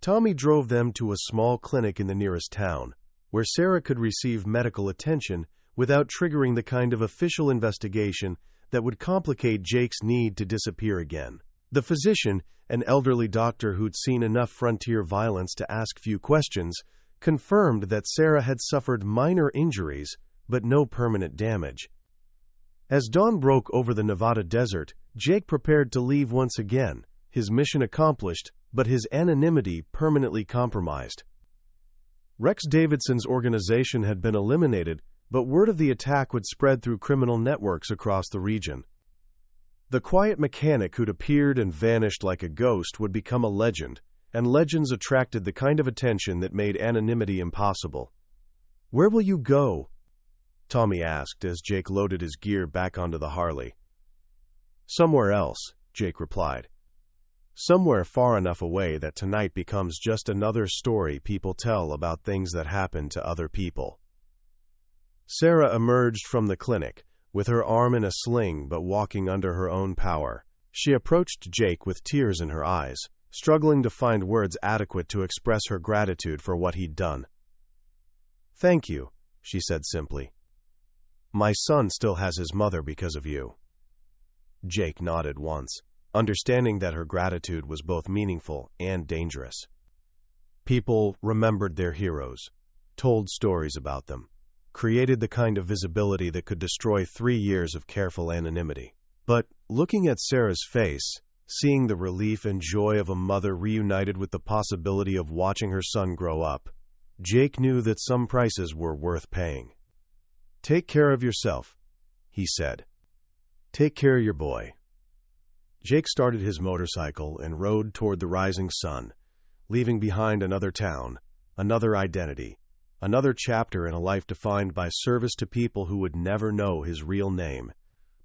Tommy drove them to a small clinic in the nearest town, where Sarah could receive medical attention without triggering the kind of official investigation that would complicate Jake's need to disappear again. The physician, an elderly doctor who'd seen enough frontier violence to ask few questions, confirmed that Sarah had suffered minor injuries, but no permanent damage. As dawn broke over the Nevada desert, Jake prepared to leave once again, his mission accomplished, but his anonymity permanently compromised. Rex Davidson's organization had been eliminated, but word of the attack would spread through criminal networks across the region. The quiet mechanic who'd appeared and vanished like a ghost would become a legend, and legends attracted the kind of attention that made anonymity impossible. "Where will you go?" Tommy asked as Jake loaded his gear back onto the Harley. "Somewhere else," Jake replied. "Somewhere far enough away that tonight becomes just another story people tell about things that happen to other people." Sarah emerged from the clinic, with her arm in a sling but walking under her own power. She approached Jake with tears in her eyes, struggling to find words adequate to express her gratitude for what he'd done. "Thank you," she said simply. "My son still has his mother because of you." Jake nodded once, understanding that her gratitude was both meaningful and dangerous. People remembered their heroes, told stories about them, created the kind of visibility that could destroy 3 years of careful anonymity. But looking at Sarah's face, seeing the relief and joy of a mother reunited with the possibility of watching her son grow up, Jake knew that some prices were worth paying. "Take care of yourself," he said. "Take care of your boy." Jake started his motorcycle and rode toward the rising sun, leaving behind another town, another identity, another chapter in a life defined by service to people who would never know his real name.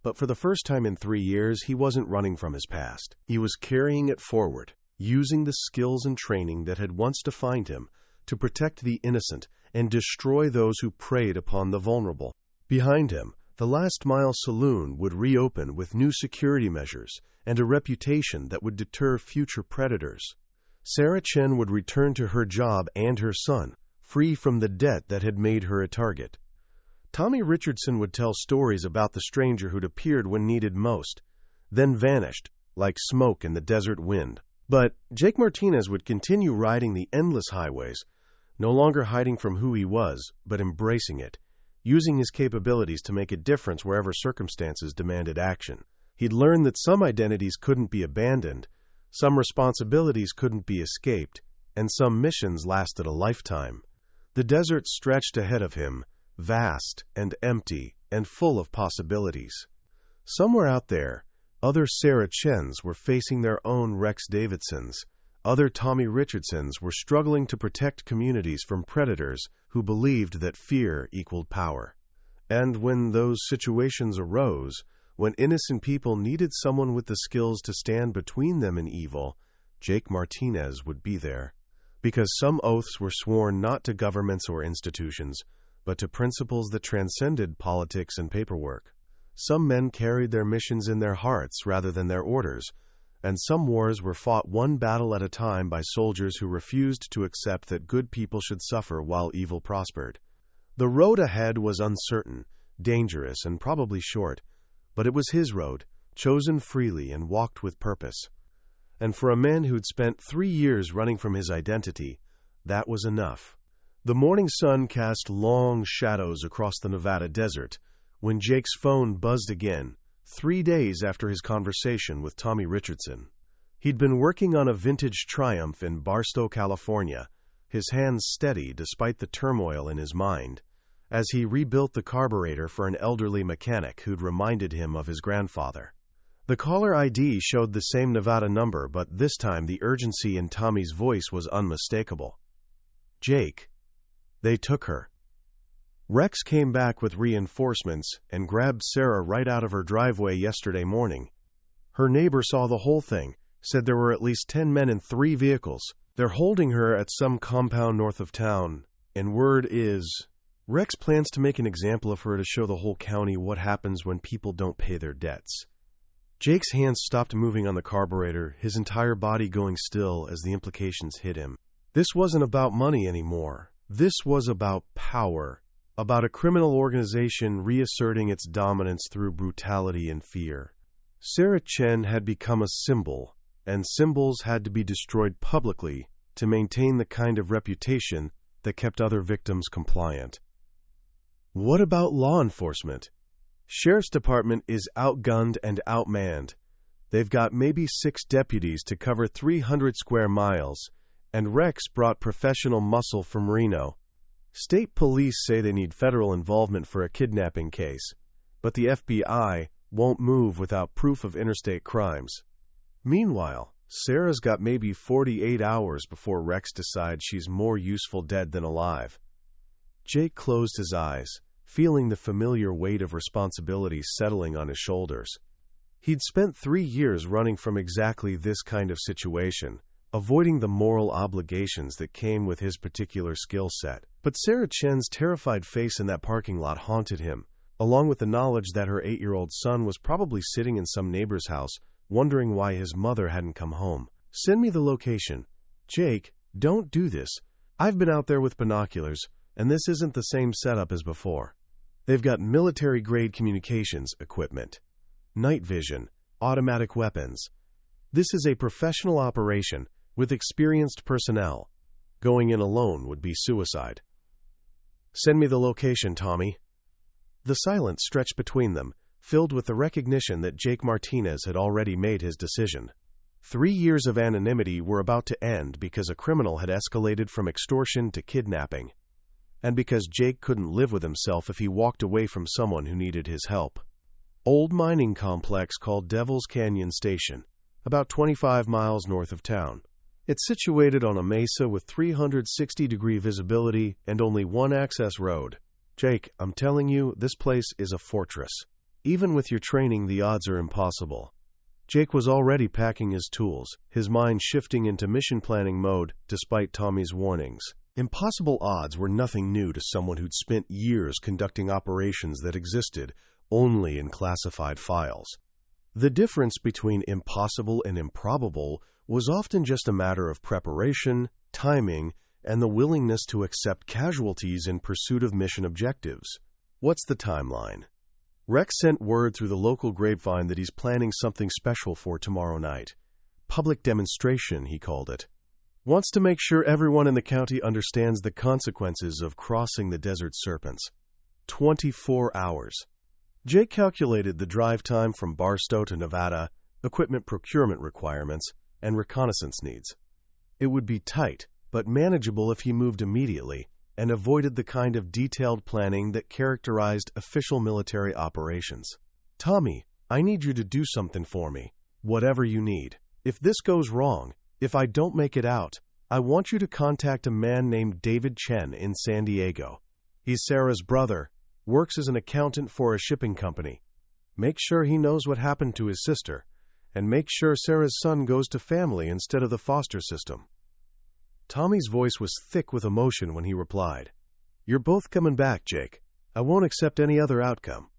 But for the first time in 3 years, he wasn't running from his past. He was carrying it forward, using the skills and training that had once defined him to protect the innocent and destroy those who preyed upon the vulnerable. Behind him, the Last Mile Saloon would reopen with new security measures and a reputation that would deter future predators. Sarah Chen would return to her job and her son, free from the debt that had made her a target. Tommy Richardson would tell stories about the stranger who'd appeared when needed most, then vanished, like smoke in the desert wind. But Jake Martinez would continue riding the endless highways, no longer hiding from who he was, but embracing it, using his capabilities to make a difference wherever circumstances demanded action. He'd learned that some identities couldn't be abandoned, some responsibilities couldn't be escaped, and some missions lasted a lifetime. The desert stretched ahead of him, vast and empty and full of possibilities. Somewhere out there, other Sarah Chens were facing their own Rex Davidsons. Other Tommy Richardsons were struggling to protect communities from predators who believed that fear equaled power. And when those situations arose, when innocent people needed someone with the skills to stand between them and evil, Jake Martinez would be there. Because some oaths were sworn not to governments or institutions, but to principles that transcended politics and paperwork. Some men carried their missions in their hearts rather than their orders, and some wars were fought one battle at a time by soldiers who refused to accept that good people should suffer while evil prospered. The road ahead was uncertain, dangerous, and probably short, but it was his road, chosen freely and walked with purpose. And for a man who'd spent 3 years running from his identity, that was enough. The morning sun cast long shadows across the Nevada desert when Jake's phone buzzed again, 3 days after his conversation with Tommy Richardson. He'd been working on a vintage Triumph in Barstow, California, his hands steady despite the turmoil in his mind, as he rebuilt the carburetor for an elderly mechanic who'd reminded him of his grandfather. The caller ID showed the same Nevada number, but this time the urgency in Tommy's voice was unmistakable. "Jake, they took her." Rex came back with reinforcements and grabbed Sarah right out of her driveway yesterday morning. Her neighbor saw the whole thing, said there were at least 10 men in 3 vehicles. They're holding her at some compound north of town, and word is, Rex plans to make an example of her to show the whole county what happens when people don't pay their debts. Jake's hands stopped moving on the carburetor, his entire body going still as the implications hit him. This wasn't about money anymore. This was about power, about a criminal organization reasserting its dominance through brutality and fear. Sarah Chen had become a symbol, and symbols had to be destroyed publicly to maintain the kind of reputation that kept other victims compliant. What about law enforcement? Sheriff's Department is outgunned and outmanned. They've got maybe 6 deputies to cover 300 square miles, and Rex brought professional muscle from Reno. State police say they need federal involvement for a kidnapping case, but the FBI won't move without proof of interstate crimes. Meanwhile, Sarah's got maybe 48 hours before Rex decides she's more useful dead than alive. Jake closed his eyes, feeling the familiar weight of responsibility settling on his shoulders. He'd spent 3 years running from exactly this kind of situation, avoiding the moral obligations that came with his particular skill set. But Sarah Chen's terrified face in that parking lot haunted him, along with the knowledge that her 8-year-old son was probably sitting in some neighbor's house, wondering why his mother hadn't come home. "Send me the location." "Jake, don't do this. I've been out there with binoculars, and this isn't the same setup as before. They've got military-grade communications equipment, night vision, automatic weapons. This is a professional operation with experienced personnel. Going in alone would be suicide." "Send me the location, Tommy." The silence stretched between them, filled with the recognition that Jake Martinez had already made his decision. 3 years of anonymity were about to end because a criminal had escalated from extortion to kidnapping, and because Jake couldn't live with himself if he walked away from someone who needed his help. Old mining complex called Devil's Canyon Station, about 25 miles north of town. It's situated on a mesa with 360-degree visibility and only one access road. "Jake, I'm telling you, this place is a fortress. Even with your training, the odds are impossible." Jake was already packing his tools, his mind shifting into mission planning mode despite Tommy's warnings. Impossible odds were nothing new to someone who'd spent years conducting operations that existed only in classified files. The difference between impossible and improbable was often just a matter of preparation, timing, and the willingness to accept casualties in pursuit of mission objectives. "What's the timeline?" Rex sent word through the local grapevine that he's planning something special for tomorrow night. Public demonstration, he called it. Wants to make sure everyone in the county understands the consequences of crossing the Desert Serpents. 24 hours. Jake calculated the drive time from Barstow to Nevada, equipment procurement requirements, and reconnaissance needs. It would be tight, but manageable if he moved immediately and avoided the kind of detailed planning that characterized official military operations. "Tommy, I need you to do something for me, whatever you need. If this goes wrong, if I don't make it out, I want you to contact a man named David Chen in San Diego. He's Sarah's brother, works as an accountant for a shipping company. Make sure he knows what happened to his sister, and make sure Sarah's son goes to family instead of the foster system." Tommy's voice was thick with emotion when he replied, "You're both coming back, Jake. I won't accept any other outcome."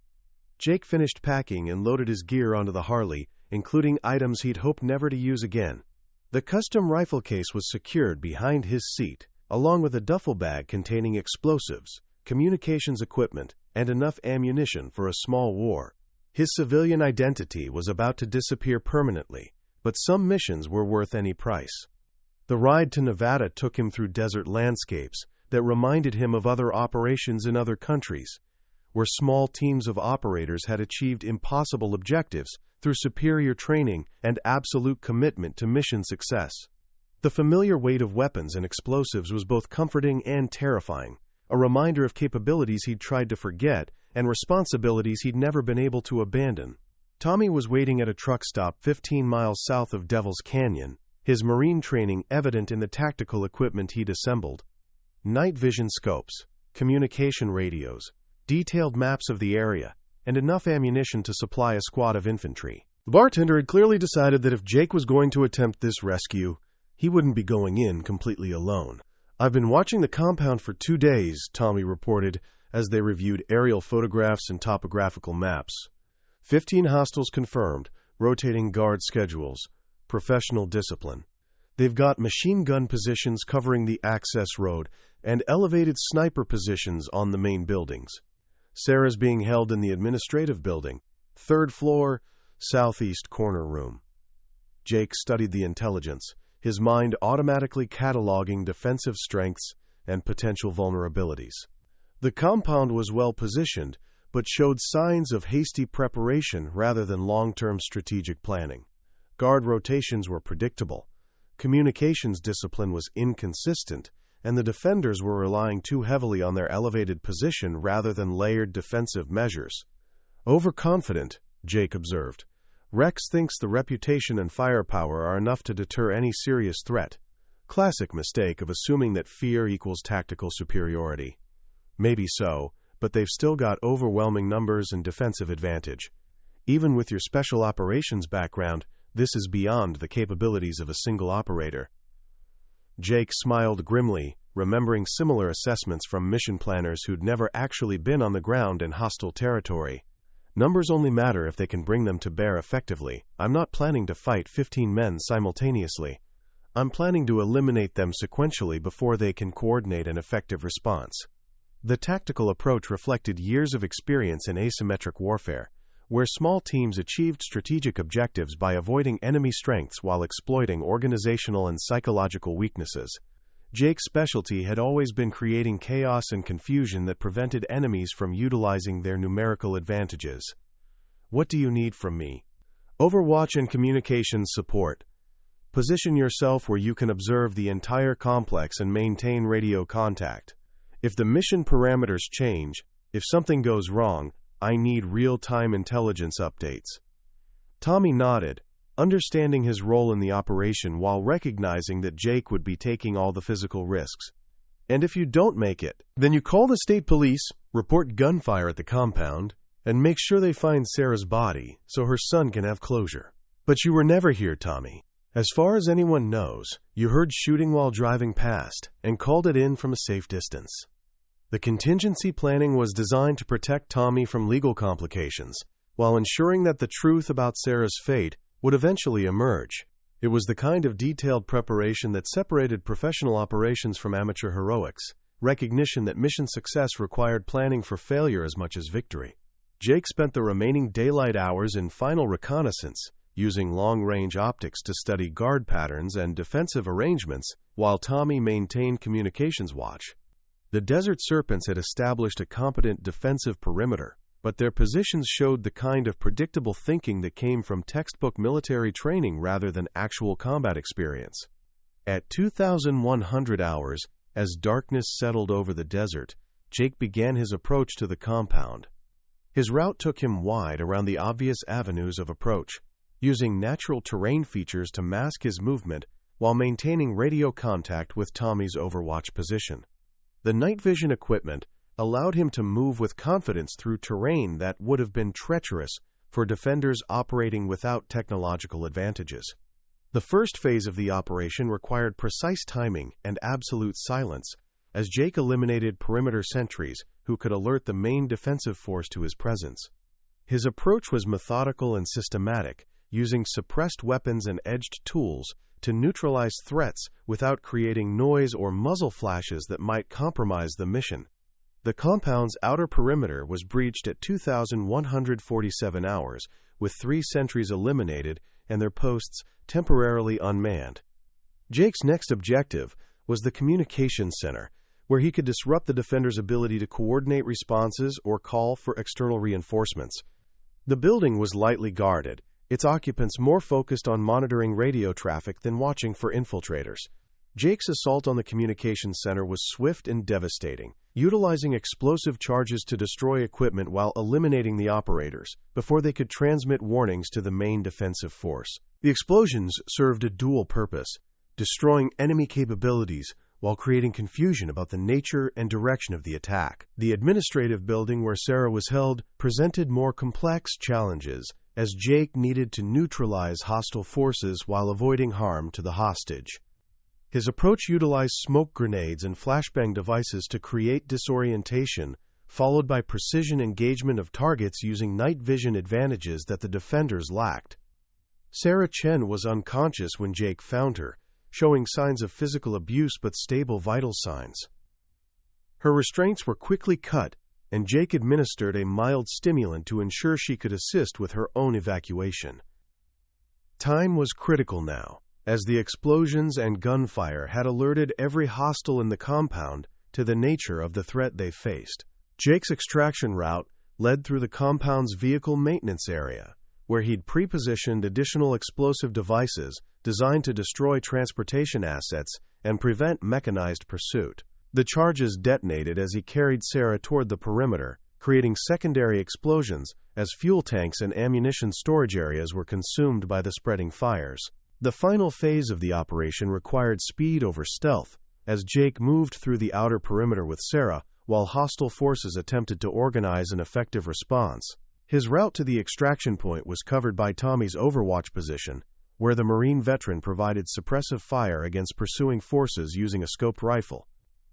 Jake finished packing and loaded his gear onto the Harley, including items he'd hoped never to use again. The custom rifle case was secured behind his seat, along with a duffel bag containing explosives, communications equipment, and enough ammunition for a small war. His civilian identity was about to disappear permanently, but some missions were worth any price. The ride to Nevada took him through desert landscapes that reminded him of other operations in other countries, where small teams of operators had achieved impossible objectives through superior training and absolute commitment to mission success. The familiar weight of weapons and explosives was both comforting and terrifying, a reminder of capabilities he'd tried to forget and responsibilities he'd never been able to abandon. Tommy was waiting at a truck stop 15 miles south of Devil's Canyon, his marine training evident in the tactical equipment he'd assembled. Night vision scopes, communication radios, detailed maps of the area, and enough ammunition to supply a squad of infantry. The bartender had clearly decided that if Jake was going to attempt this rescue, he wouldn't be going in completely alone. "I've been watching the compound for 2 days, Tommy reported as they reviewed aerial photographs and topographical maps. 15 hostiles confirmed, rotating guard schedules, professional discipline. They've got machine gun positions covering the access road and elevated sniper positions on the main buildings. Sarah's being held in the administrative building, 3rd floor, southeast corner room." Jake studied the intelligence, his mind automatically cataloging defensive strengths and potential vulnerabilities. The compound was well positioned, but showed signs of hasty preparation rather than long-term strategic planning. Guard rotations were predictable. Communications discipline was inconsistent, and the defenders were relying too heavily on their elevated position rather than layered defensive measures. Overconfident, Jake observed. Rex thinks the reputation and firepower are enough to deter any serious threat. Classic mistake of assuming that fear equals tactical superiority. Maybe so, but they've still got overwhelming numbers and defensive advantage. Even with your special operations background, this is beyond the capabilities of a single operator. Jake smiled grimly, remembering similar assessments from mission planners who'd never actually been on the ground in hostile territory. Numbers only matter if they can bring them to bear effectively. I'm not planning to fight 15 men simultaneously. I'm planning to eliminate them sequentially before they can coordinate an effective response. The tactical approach reflected years of experience in asymmetric warfare, where small teams achieved strategic objectives by avoiding enemy strengths while exploiting organizational and psychological weaknesses. Jake's specialty had always been creating chaos and confusion that prevented enemies from utilizing their numerical advantages. What do you need from me? Overwatch and communications support. Position yourself where you can observe the entire complex and maintain radio contact. If the mission parameters change, if something goes wrong, I need real-time intelligence updates. Tommy nodded, understanding his role in the operation while recognizing that Jake would be taking all the physical risks. And if you don't make it, then you call the state police, report gunfire at the compound, and make sure they find Sarah's body so her son can have closure. But you were never here, Tommy. As far as anyone knows, you heard shooting while driving past and called it in from a safe distance. The contingency planning was designed to protect Tommy from legal complications, while ensuring that the truth about Sarah's fate would eventually emerge. It was the kind of detailed preparation that separated professional operations from amateur heroics, recognition that mission success required planning for failure as much as victory. Jake spent the remaining daylight hours in final reconnaissance, using long-range optics to study guard patterns and defensive arrangements, while Tommy maintained communications watch. The Desert Serpents had established a competent defensive perimeter, but their positions showed the kind of predictable thinking that came from textbook military training rather than actual combat experience. At 2,100 hours, as darkness settled over the desert, Jake began his approach to the compound. His route took him wide around the obvious avenues of approach, using natural terrain features to mask his movement while maintaining radio contact with Tommy's Overwatch position. The night vision equipment allowed him to move with confidence through terrain that would have been treacherous for defenders operating without technological advantages. The first phase of the operation required precise timing and absolute silence, as Jake eliminated perimeter sentries who could alert the main defensive force to his presence. His approach was methodical and systematic, using suppressed weapons and edged tools to neutralize threats without creating noise or muzzle flashes that might compromise the mission. The compound's outer perimeter was breached at 2,147 hours, with 3 sentries eliminated and their posts temporarily unmanned. Jake's next objective was the communications center, where he could disrupt the defender's ability to coordinate responses or call for external reinforcements. The building was lightly guarded, its occupants more focused on monitoring radio traffic than watching for infiltrators. Jake's assault on the communications center was swift and devastating, utilizing explosive charges to destroy equipment while eliminating the operators before they could transmit warnings to the main defensive force. The explosions served a dual purpose, destroying enemy capabilities while creating confusion about the nature and direction of the attack. The administrative building where Sarah was held presented more complex challenges, as Jake needed to neutralize hostile forces while avoiding harm to the hostage. His approach utilized smoke grenades and flashbang devices to create disorientation, followed by precision engagement of targets using night vision advantages that the defenders lacked. Sarah Chen was unconscious when Jake found her, showing signs of physical abuse but stable vital signs. Her restraints were quickly cut, and Jake administered a mild stimulant to ensure she could assist with her own evacuation. Time was critical now, as the explosions and gunfire had alerted every hostile in the compound to the nature of the threat they faced. Jake's extraction route led through the compound's vehicle maintenance area, where he'd pre-positioned additional explosive devices designed to destroy transportation assets and prevent mechanized pursuit. The charges detonated as he carried Sarah toward the perimeter, creating secondary explosions as fuel tanks and ammunition storage areas were consumed by the spreading fires. The final phase of the operation required speed over stealth, as Jake moved through the outer perimeter with Sarah, while hostile forces attempted to organize an effective response. His route to the extraction point was covered by Tommy's overwatch position, where the Marine veteran provided suppressive fire against pursuing forces using a scoped rifle.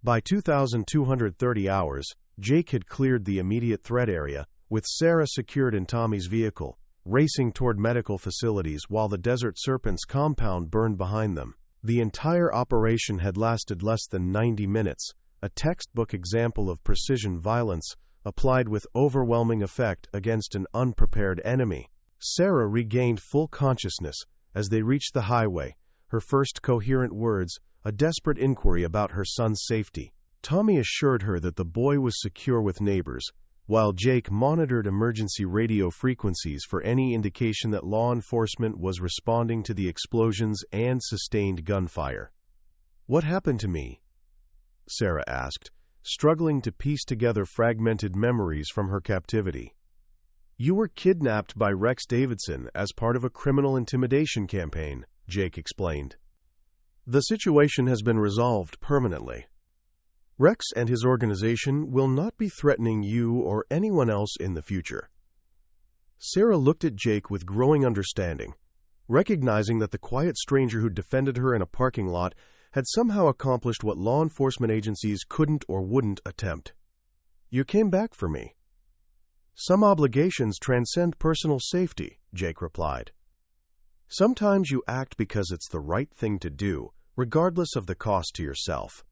By 2,230 hours, Jake had cleared the immediate threat area, with Sarah secured in Tommy's vehicle, racing toward medical facilities while the Desert Serpents compound burned behind them. The entire operation had lasted less than 90 minutes, a textbook example of precision violence applied with overwhelming effect against an unprepared enemy. Sarah regained full consciousness as they reached the highway, her first coherent words a desperate inquiry about her son's safety. Tommy assured her that the boy was secure with neighbors, while Jake monitored emergency radio frequencies for any indication that law enforcement was responding to the explosions and sustained gunfire. "What happened to me?" Sarah asked, struggling to piece together fragmented memories from her captivity. "You were kidnapped by Rex Davidson as part of a criminal intimidation campaign," Jake explained. "The situation has been resolved permanently. Rex and his organization will not be threatening you or anyone else in the future." Sarah looked at Jake with growing understanding, recognizing that the quiet stranger who defended her in a parking lot had somehow accomplished what law enforcement agencies couldn't or wouldn't attempt. "You came back for me." "Some obligations transcend personal safety," Jake replied. "Sometimes you act because it's the right thing to do, regardless of the cost to yourself."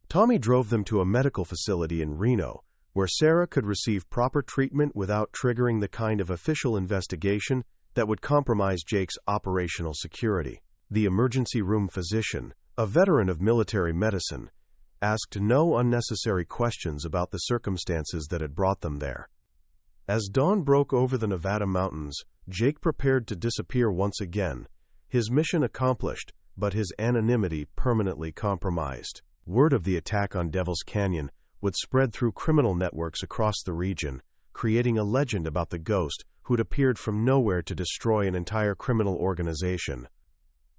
Tommy drove them to a medical facility in Reno, where Sarah could receive proper treatment without triggering the kind of official investigation that would compromise Jake's operational security. The emergency room physician, a veteran of military medicine, asked no unnecessary questions about the circumstances that had brought them there. As dawn broke over the Nevada mountains, Jake prepared to disappear once again, his mission accomplished, but his anonymity permanently compromised. Word of the attack on Devil's Canyon would spread through criminal networks across the region, creating a legend about the ghost who'd appeared from nowhere to destroy an entire criminal organization.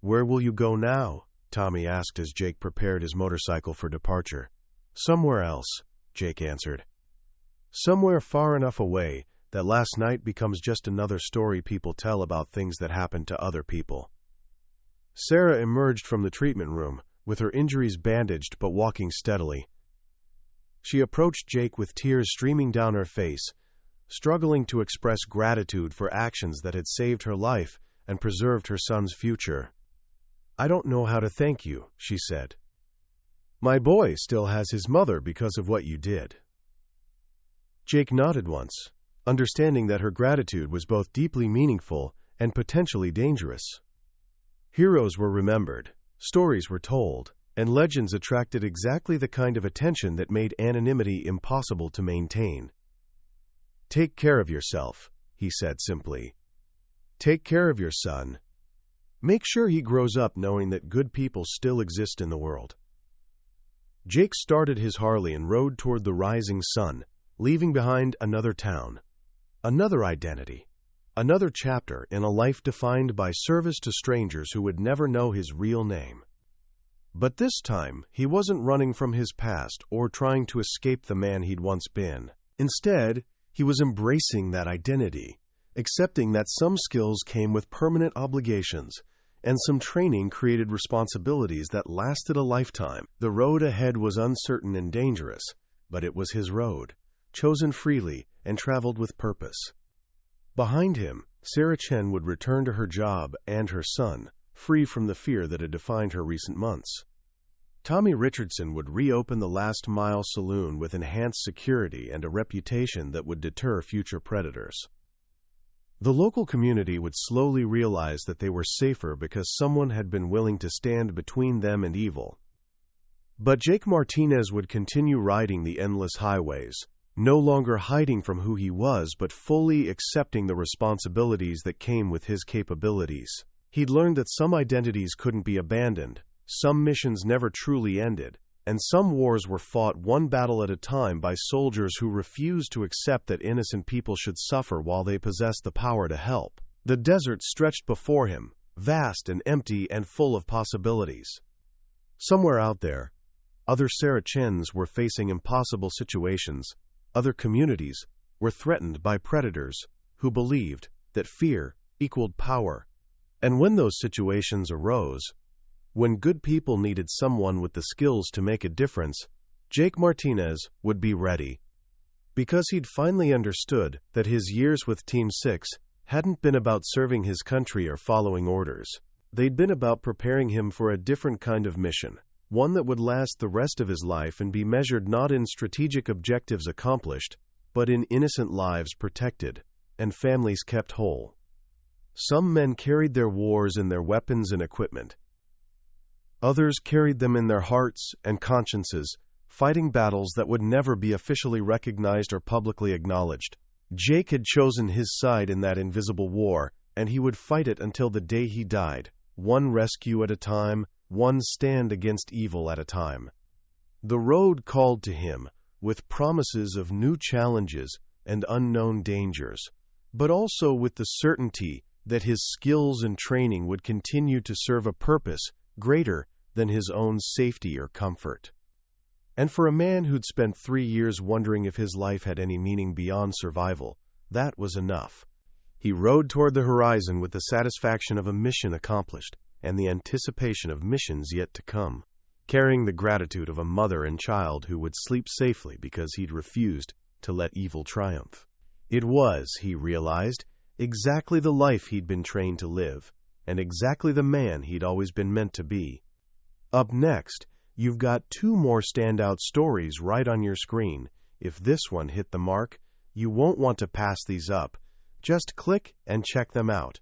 "Where will you go now?" Tommy asked as Jake prepared his motorcycle for departure. "Somewhere else," Jake answered. "Somewhere far enough away that last night becomes just another story people tell about things that happened to other people." Sarah emerged from the treatment room, with her injuries bandaged but walking steadily. She approached Jake with tears streaming down her face, struggling to express gratitude for actions that had saved her life and preserved her son's future. "I don't know how to thank you," she said. "My boy still has his mother because of what you did." Jake nodded once, understanding that her gratitude was both deeply meaningful and potentially dangerous. Heroes were remembered, stories were told, and legends attracted exactly the kind of attention that made anonymity impossible to maintain. "Take care of yourself," he said simply. "Take care of your son. Make sure he grows up knowing that good people still exist in the world." Jake started his Harley and rode toward the rising sun, leaving behind another town, another identity, another chapter in a life defined by service to strangers who would never know his real name. But this time, he wasn't running from his past or trying to escape the man he'd once been. Instead, he was embracing that identity, accepting that some skills came with permanent obligations, and some training created responsibilities that lasted a lifetime. The road ahead was uncertain and dangerous, but it was his road, chosen freely and traveled with purpose. Behind him, Sarah Chen would return to her job and her son, free from the fear that had defined her recent months. Tommy Richardson would reopen the Last Mile Saloon with enhanced security and a reputation that would deter future predators. The local community would slowly realize that they were safer because someone had been willing to stand between them and evil. But Jake Martinez would continue riding the endless highways, no longer hiding from who he was but fully accepting the responsibilities that came with his capabilities. He'd learned that some identities couldn't be abandoned, Some missions never truly ended, and some wars were fought one battle at a time by soldiers who refused to accept that innocent people should suffer while they possessed the power to help. The desert stretched before him, vast and empty and full of possibilities. Somewhere out there, other Sarachens were facing impossible situations. Other communities were threatened by predators who believed that fear equaled power. And when those situations arose, when good people needed someone with the skills to make a difference, Jake Martinez would be ready. Because he'd finally understood that his years with Team 6 hadn't been about serving his country or following orders. They'd been about preparing him for a different kind of mission, one that would last the rest of his life and be measured not in strategic objectives accomplished, but in innocent lives protected and families kept whole. Some men carried their wars in their weapons and equipment. Others carried them in their hearts and consciences, fighting battles that would never be officially recognized or publicly acknowledged. Jake had chosen his side in that invisible war, and he would fight it until the day he died, one rescue at a time, one stand against evil at a time. The road called to him, with promises of new challenges and unknown dangers, but also with the certainty that his skills and training would continue to serve a purpose greater than his own safety or comfort. And for a man who'd spent 3 years wondering if his life had any meaning beyond survival, that was enough. He rode toward the horizon with the satisfaction of a mission accomplished and the anticipation of missions yet to come, carrying the gratitude of a mother and child who would sleep safely because he'd refused to let evil triumph. It was, he realized, exactly the life he'd been trained to live, and exactly the man he'd always been meant to be. Up next, you've got 2 more standout stories right on your screen. If this one hit the mark, you won't want to pass these up. Just click and check them out.